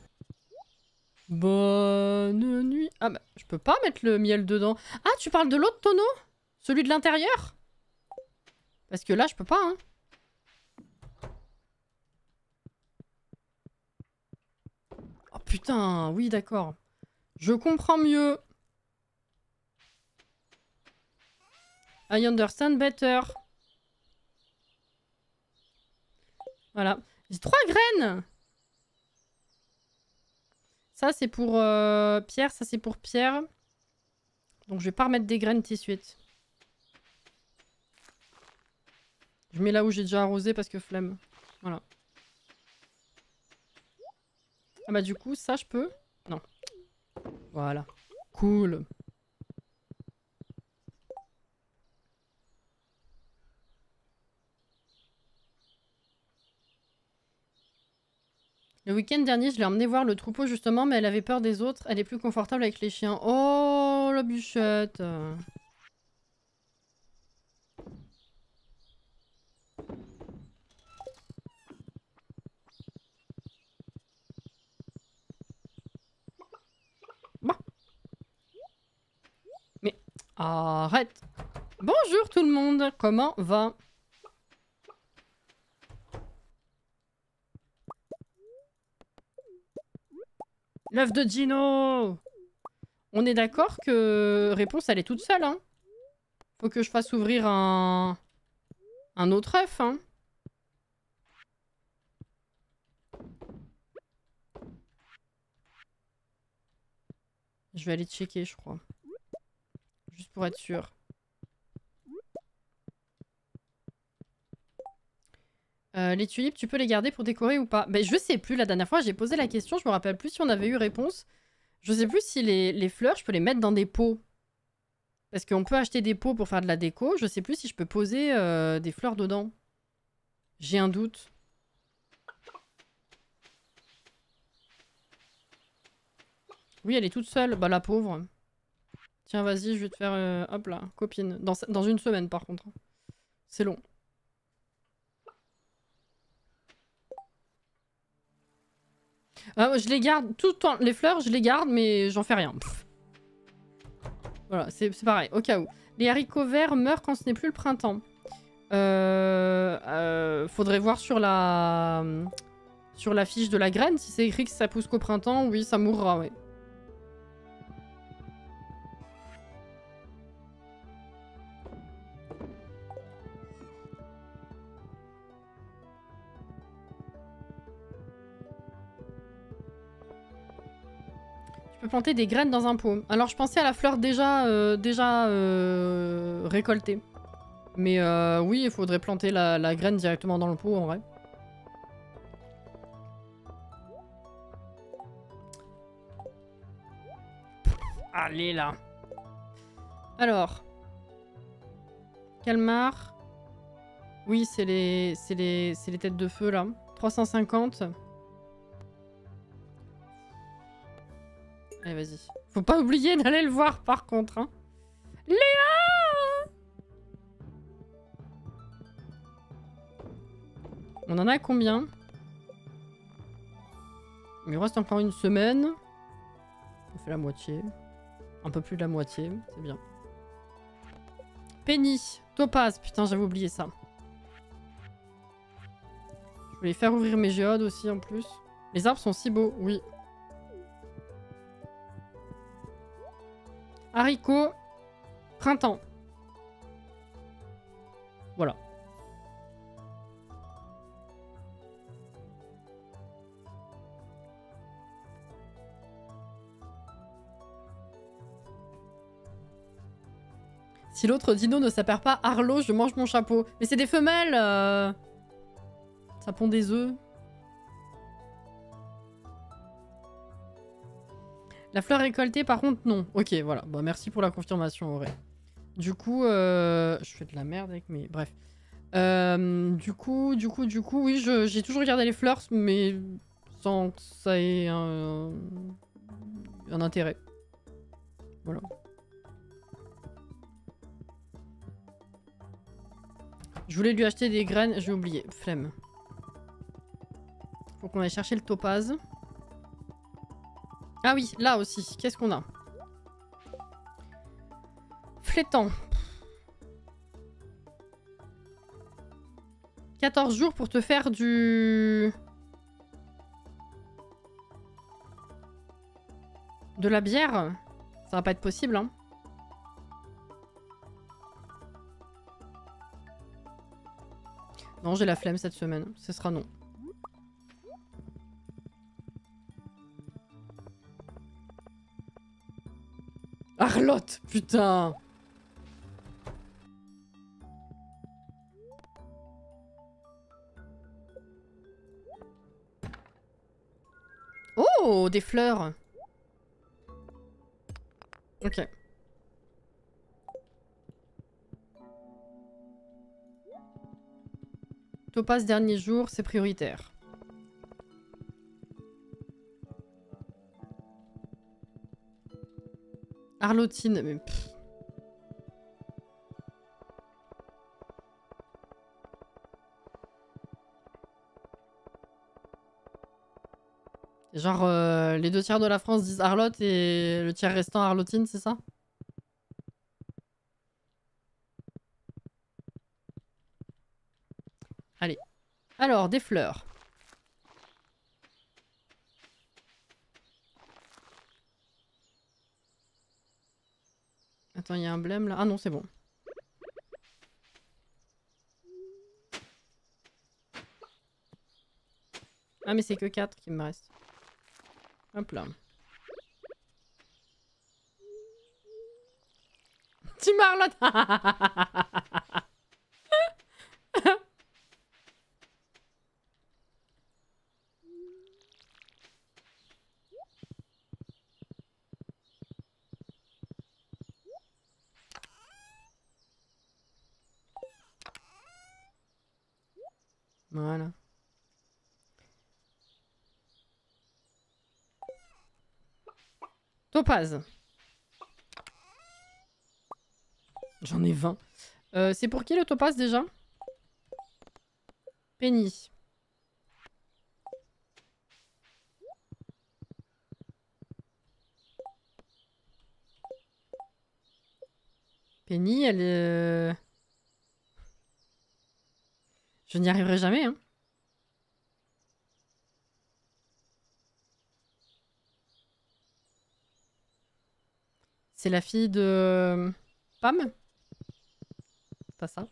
Bonne nuit. Ah bah, je peux pas mettre le miel dedans. Ah, tu parles de l'autre tonneau? Celui de l'intérieur? Parce que là, je peux pas, hein. Oh putain, oui, d'accord. Je comprends mieux. I understand better. Voilà. J'ai 3 graines. Ça, c'est pour Pierre. Ça, c'est pour Pierre. Donc, je vais pas remettre des graines tout de suite. Je mets là où j'ai déjà arrosé parce que flemme. Voilà. Ah bah du coup, ça, je peux? Non. Voilà. Cool. Le week-end dernier, je l'ai emmené voir le troupeau justement, mais elle avait peur des autres. Elle est plus confortable avec les chiens. Oh, la bûchette. Arrête. Bonjour tout le monde, comment va? L'œuf de Gino! On est d'accord que réponse elle est toute seule, hein? Faut que je fasse ouvrir un autre œuf, hein? Je vais aller checker, je crois. Juste pour être sûr. Les tulipes, tu peux les garder pour décorer ou pas? Ben, je sais plus, la dernière fois j'ai posé la question, je me rappelle plus si on avait eu réponse. Je sais plus si les fleurs, je peux les mettre dans des pots. Parce qu'on peut acheter des pots pour faire de la déco. Je sais plus si je peux poser des fleurs dedans. J'ai un doute. Oui, elle est toute seule. Bah, la pauvre. Tiens, vas-y, je vais te faire... hop là, copine. Dans une semaine, par contre. C'est long. Je les garde tout le temps. Les fleurs, je les garde, mais j'en fais rien. Pff. Voilà, c'est pareil, au cas où. Les haricots verts meurent quand ce n'est plus le printemps. Faudrait voir sur la fiche de la graine. Si c'est écrit que ça pousse qu'au printemps, oui, ça mourra, ouais. Tu peux planter des graines dans un pot. Alors, je pensais à la fleur déjà récoltée. Mais oui, il faudrait planter la graine directement dans le pot, en vrai. Allez, là. Alors. Calmar. Oui, c'est les têtes de feu, là. 350. Allez, vas-y. Faut pas oublier d'aller le voir, par contre. Hein. Léa! On en a combien? Il me reste encore une semaine. On fait la moitié. Un peu plus de la moitié, c'est bien. Penny, Topaz, putain j'avais oublié ça. Je voulais faire ouvrir mes géodes aussi en plus. Les arbres sont si beaux, oui. Haricots, printemps. Voilà. Si l'autre dino ne s'appelle pas Arlo, je mange mon chapeau. Mais c'est des femelles Ça pond des œufs. La fleur récoltée, par contre, non. Ok, voilà. Bah, merci pour la confirmation, Auré. Du coup, je fais de la merde avec mes... Bref. Du coup, oui, j'ai toujours regardé les fleurs, mais sans que ça ait un intérêt. Voilà. Je voulais lui acheter des graines, j'ai oublié. Flemme. Faut qu'on aille chercher le topaz. Ah oui, là aussi. Qu'est-ce qu'on a? Flétan. 14 jours pour te faire du... De la bière? Ça va pas être possible, hein. Non, j'ai la flemme cette semaine. Ce sera non. Arlotte, putain. Oh, des fleurs. Ok. Topaz dernier jour, c'est prioritaire. Arlotine, mais... Pff. Genre, les 2 tiers de la France disent Arlotte et le tiers restant Arlotine, c'est ça? Alors, des fleurs. Attends, il y a un blême là. Ah non, c'est bon. Ah mais c'est que 4 qui me reste. Hop là. Petit Marlotte. Voilà. Topaz. J'en ai 20. C'est pour qui le topaz déjà? Penny. Penny, elle est... Je n'y arriverai jamais, hein. C'est la fille de... Pam? Pas ça.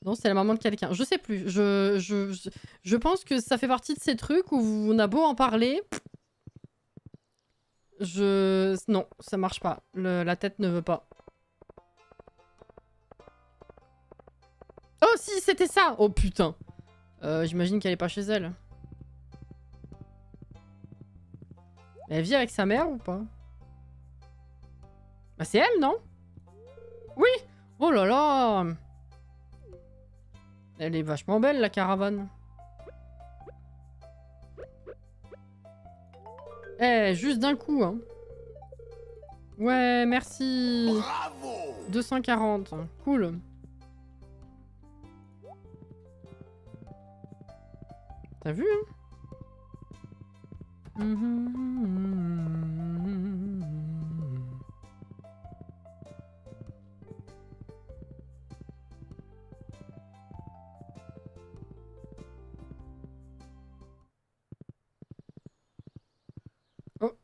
Non, c'est la maman de quelqu'un. Je sais plus. Je pense que ça fait partie de ces trucs où on a beau en parler. Non, ça marche pas. La tête ne veut pas. Oh si, c'était ça! Oh putain. J'imagine qu'elle est pas chez elle. Elle vit avec sa mère ou pas? Bah c'est elle, non? Oui! Oh là là! Elle est vachement belle, la caravane. Eh, juste d'un coup, hein. Ouais, merci. Bravo! 240. Cool. T'as vu, hein? Oh.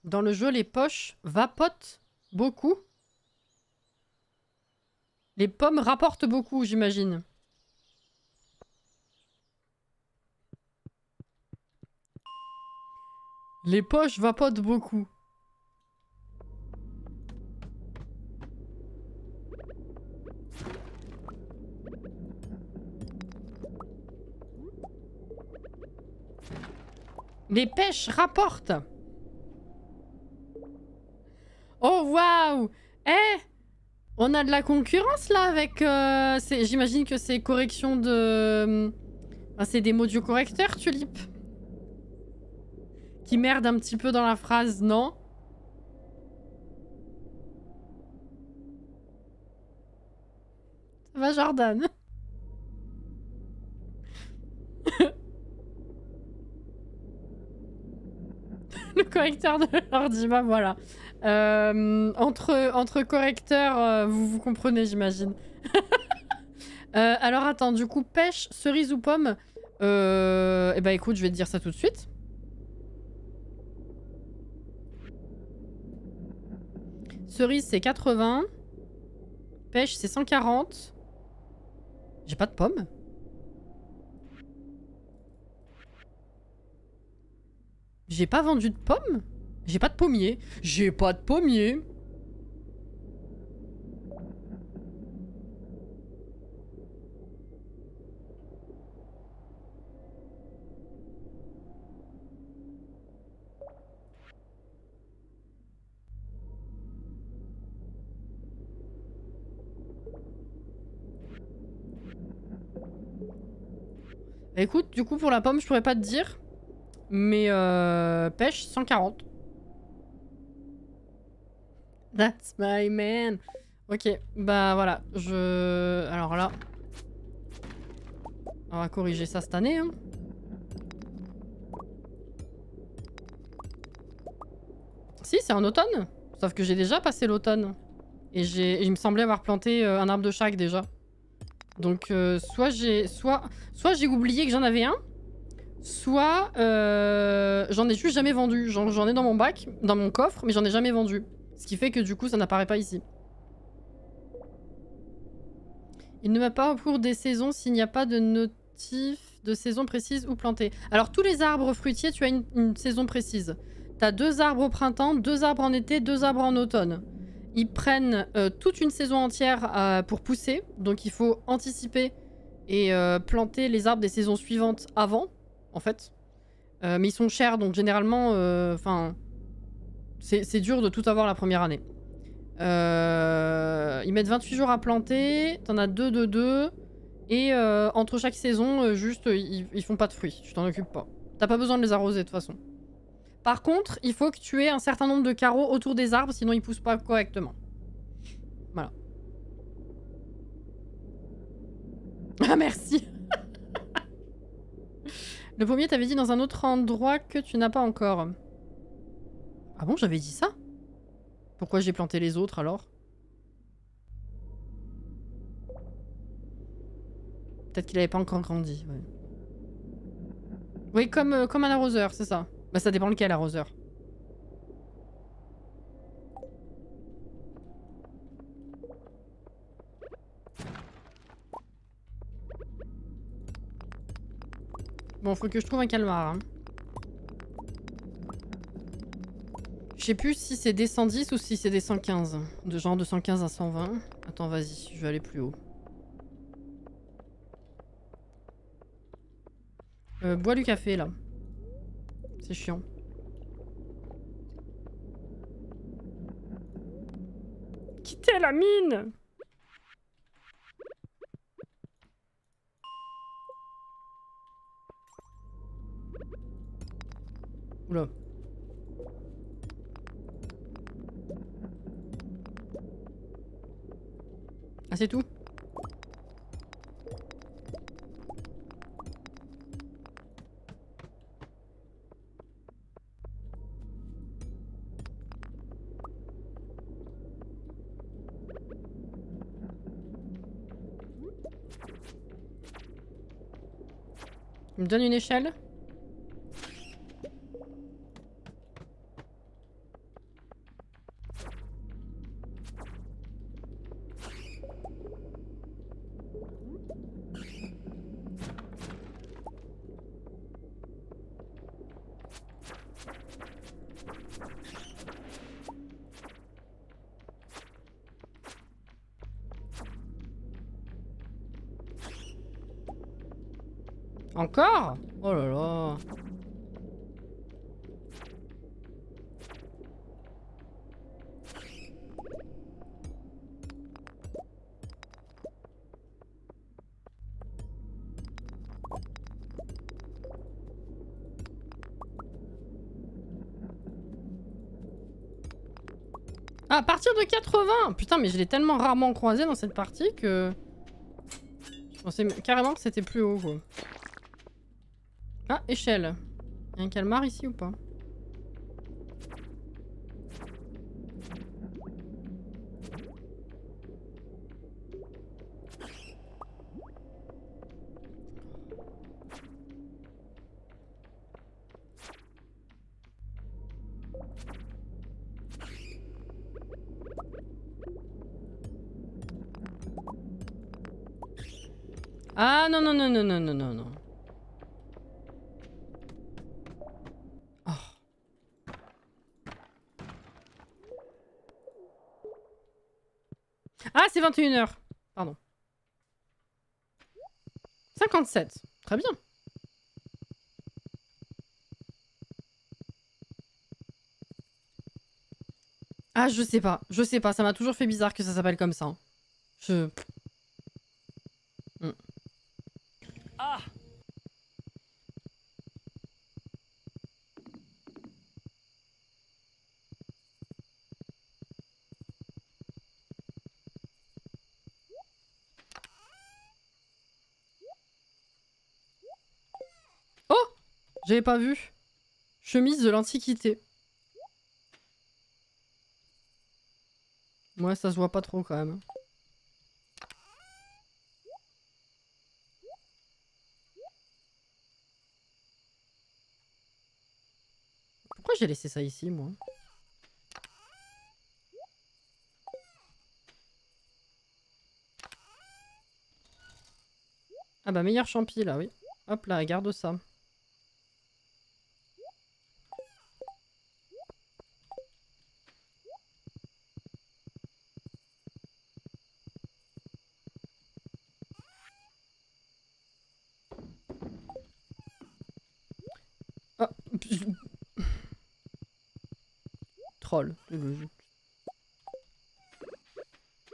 Dans le jeu, les poches vapotent beaucoup. Les pommes rapportent beaucoup, j'imagine. Les poches vapotent beaucoup. Les pêches rapportent. Oh waouh! Eh! On a de la concurrence là avec... J'imagine que c'est correction de... Ah, c'est des modio-correcteurs, Tulip. Qui merdent un petit peu dans la phrase, non? Ça va, Jordan? Le correcteur de l'ordi, bah voilà. Entre correcteurs, vous comprenez, j'imagine. Alors attends, du coup, pêche, cerise ou pomme? Eh bah écoute, je vais te dire ça tout de suite. Cerise, c'est 80. Pêche, c'est 140. J'ai pas de pomme. J'ai pas vendu de pommes? J'ai pas de pommier. J'ai pas de pommier. Écoute, du coup, pour la pomme, je pourrais pas te dire. Mais pêche, 140. That's my man. Ok, bah voilà. Alors là... On va corriger ça cette année. Hein. Si, c'est en automne. Sauf que j'ai déjà passé l'automne. Et il me semblait avoir planté un arbre de chaque déjà. Donc soit j'ai oublié que j'en avais un, soit j'en ai juste jamais vendu. J'en ai dans mon bac, dans mon coffre, mais j'en ai jamais vendu. Ce qui fait que du coup ça n'apparaît pas ici. Il ne va pas au cours des saisons s'il n'y a pas de notif de saison précise ou planté. Alors tous les arbres fruitiers, tu as une saison précise. T'as 2 arbres au printemps, 2 arbres en été, 2 arbres en automne. Ils prennent toute une saison entière pour pousser, donc il faut anticiper et planter les arbres des saisons suivantes avant, en fait. Mais ils sont chers, donc généralement, c'est dur de tout avoir la première année. Ils mettent 28 jours à planter, t'en as 2 de 2, et entre chaque saison, juste, ils font pas de fruits, tu t'en occupes pas. T'as pas besoin de les arroser de toute façon. Par contre, il faut que tu aies un certain nombre de carreaux autour des arbres, sinon ils poussent pas correctement. Voilà. Ah merci. Le pommier t'avait dit dans un autre endroit que tu n'as pas encore. Ah bon, j'avais dit ça? Pourquoi j'ai planté les autres alors? Peut-être qu'il avait pas encore grandi. Ouais. Oui, comme un arroseur, c'est ça. Bah ça dépend lequel arroseur. Bon, faut que je trouve un calmar. Hein. Je sais plus si c'est des 110 ou si c'est des 115. De genre de 115 à 120. Attends, vas-y, je vais aller plus haut. Bois du café, là. C'est chiant. Quittez la mine! Oula. Ah, c'est tout? Il me donne une échelle? Encore? Oh là là. Ah, à partir de 80! Putain, mais je l'ai tellement rarement croisé dans cette partie que... Je pensais carrément que c'était plus haut, quoi. Ah, échelle. Y'a un calmar ici ou pas? Ah non, non, non, non, non, non, non, non. Oh. Ah, c'est 21h. Pardon. 57. Très bien. Ah, je sais pas. Je sais pas. Ça m'a toujours fait bizarre que ça s'appelle comme ça. Je... Ah! Oh! J'avais pas vu. Chemise de l'Antiquité. Moi, ça se voit pas trop quand même. Pourquoi j'ai laissé ça ici, moi? Ah bah, meilleur champi, là, oui. Hop là, garde ça. Ah. Troll.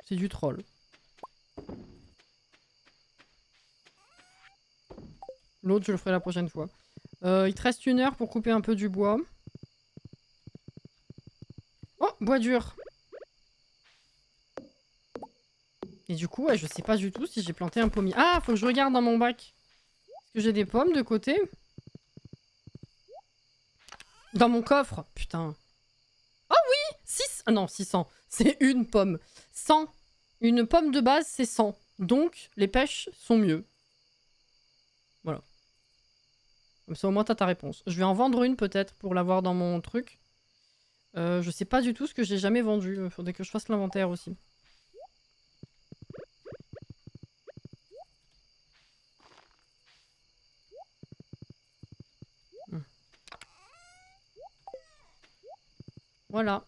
C'est du troll. L'autre, je le ferai la prochaine fois. Il te reste 1 heure pour couper un peu du bois. Oh, bois dur. Et du coup, ouais, je sais pas du tout si j'ai planté un pommier. Ah, faut que je regarde dans mon bac. Est-ce que j'ai des pommes de côté? Dans mon coffre. Putain. Oh oui, 6. Ah non, 600. C'est une pomme. 100. Une pomme de base, c'est 100. Donc, les pêches sont mieux. Voilà. Comme ça, au moins, t'as ta réponse. Je vais en vendre une, peut-être, pour l'avoir dans mon truc. Je sais pas du tout ce que j'ai jamais vendu. Faudrait que je fasse l'inventaire aussi. Voilà.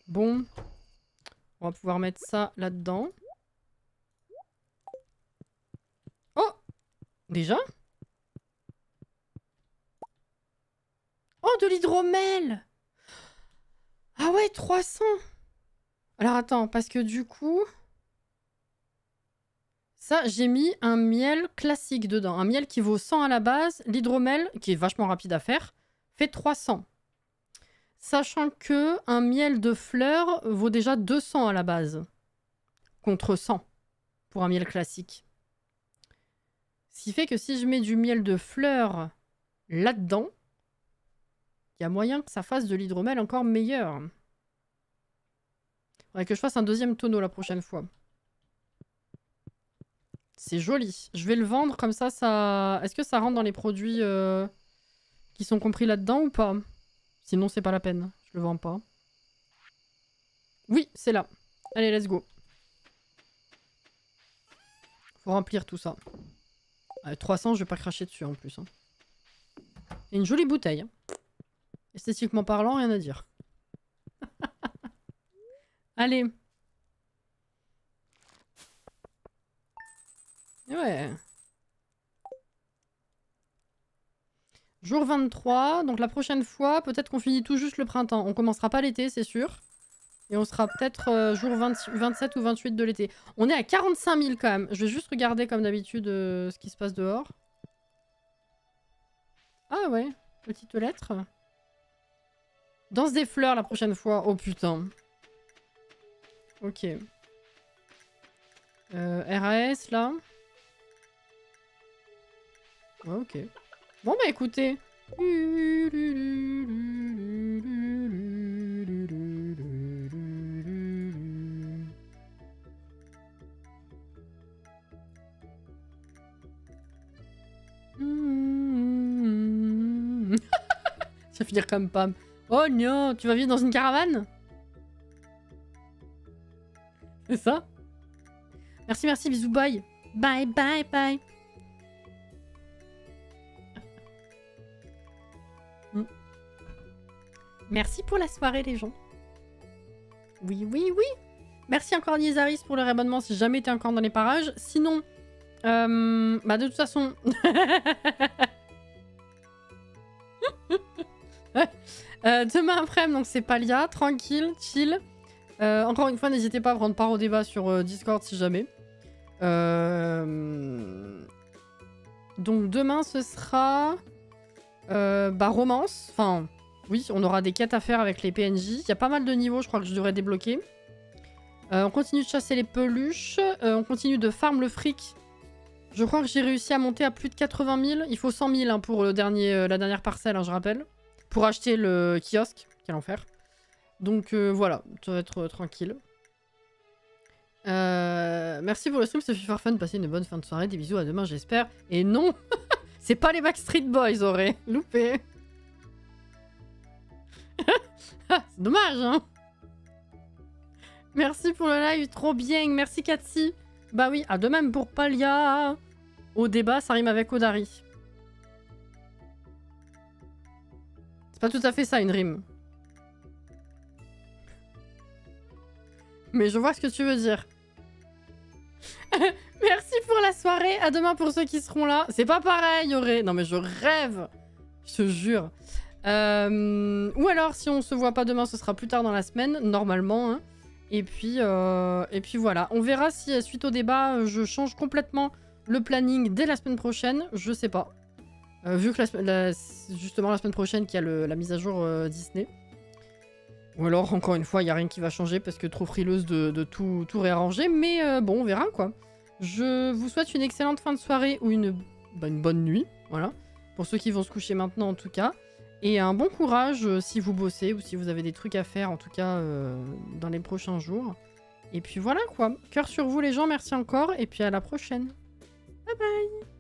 Bon. On va pouvoir mettre ça là-dedans. Oh! Déjà? Oh, de l'hydromel! Ah ouais, 300! Alors attends, parce que du coup... Ça, j'ai mis un miel classique dedans. Un miel qui vaut 100 à la base. L'hydromel, qui est vachement rapide à faire, fait 300. Sachant que un miel de fleurs vaut déjà 200 à la base. Contre 100 pour un miel classique. Ce qui fait que si je mets du miel de fleurs là-dedans, il y a moyen que ça fasse de l'hydromel encore meilleur. Faudrait que je fasse un 2e tonneau la prochaine fois. C'est joli. Je vais le vendre comme ça, ça... Est-ce que ça rentre dans les produits qui sont compris là-dedans ou pas? Sinon, c'est pas la peine. Je le vends pas. Oui, c'est là. Allez, let's go. Faut remplir tout ça. 300, je vais pas cracher dessus en plus. Hein. Et une jolie bouteille. Esthétiquement parlant, rien à dire. Allez. Ouais. Jour 23. Donc la prochaine fois, peut-être qu'on finit tout juste le printemps. On commencera pas l'été, c'est sûr. Et on sera peut-être jour 27 ou 28 de l'été. On est à 45 000 quand même. Je vais juste regarder comme d'habitude ce qui se passe dehors. Ah ouais, petite lettre. Danse des fleurs la prochaine fois. Oh putain. Ok. RAS là. Ouais, ok. Bon bah écoutez. Ça va finir comme Pam. Oh non, tu vas vivre dans une caravane? C'est ça? Merci, merci, bisous, bye. Bye, bye, bye. Merci pour la soirée, les gens. Oui, oui, oui. Merci encore, Niezaris, pour le réabonnement si jamais t'es encore dans les parages. Sinon, bah de toute façon... demain après, donc c'est Palia, tranquille, chill. Encore une fois, n'hésitez pas à prendre part au débat sur Discord si jamais. Donc demain, ce sera... bah romance, enfin... Oui, on aura des quêtes à faire avec les PNJ. Il y a pas mal de niveaux, je crois que je devrais débloquer. On continue de chasser les peluches. On continue de farm le fric Je crois que j'ai réussi à monter à plus de 80 000. Il faut 100 000 hein, pour le dernier, la dernière parcelle, hein, je rappelle. Pour acheter le kiosque. Quel enfer. Donc voilà, ça va être tranquille. Merci pour le stream, c'est super fun. Passez une bonne fin de soirée. Des bisous, à demain, j'espère. Et non, c'est pas les Backstreet Boys, aurait loupé. C'est dommage, hein. Merci pour le live, trop bien. Merci Katsi. Bah oui, à de même pour Palia. Au débat, ça rime avec Odari. C'est pas tout à fait ça, une rime. Mais je vois ce que tu veux dire. Merci pour la soirée. À demain pour ceux qui seront là. C'est pas pareil, Auré. Non mais je rêve. Je te jure. Ou alors, si on se voit pas demain, ce sera plus tard dans la semaine, normalement. Hein. Et puis voilà. On verra si, suite au débat, je change complètement le planning dès la semaine prochaine. Je sais pas. Vu que justement la semaine prochaine, qu'il y a la mise à jour Disney. Ou alors, encore une fois, il n'y a rien qui va changer parce que trop frileuse de tout réarranger. Mais bon, on verra quoi. Je vous souhaite une excellente fin de soirée ou une bonne nuit. Voilà. Pour ceux qui vont se coucher maintenant en tout cas. Et un bon courage si vous bossez ou si vous avez des trucs à faire en tout cas dans les prochains jours. Et puis voilà quoi. Cœur sur vous les gens, merci encore. Et puis à la prochaine. Bye bye.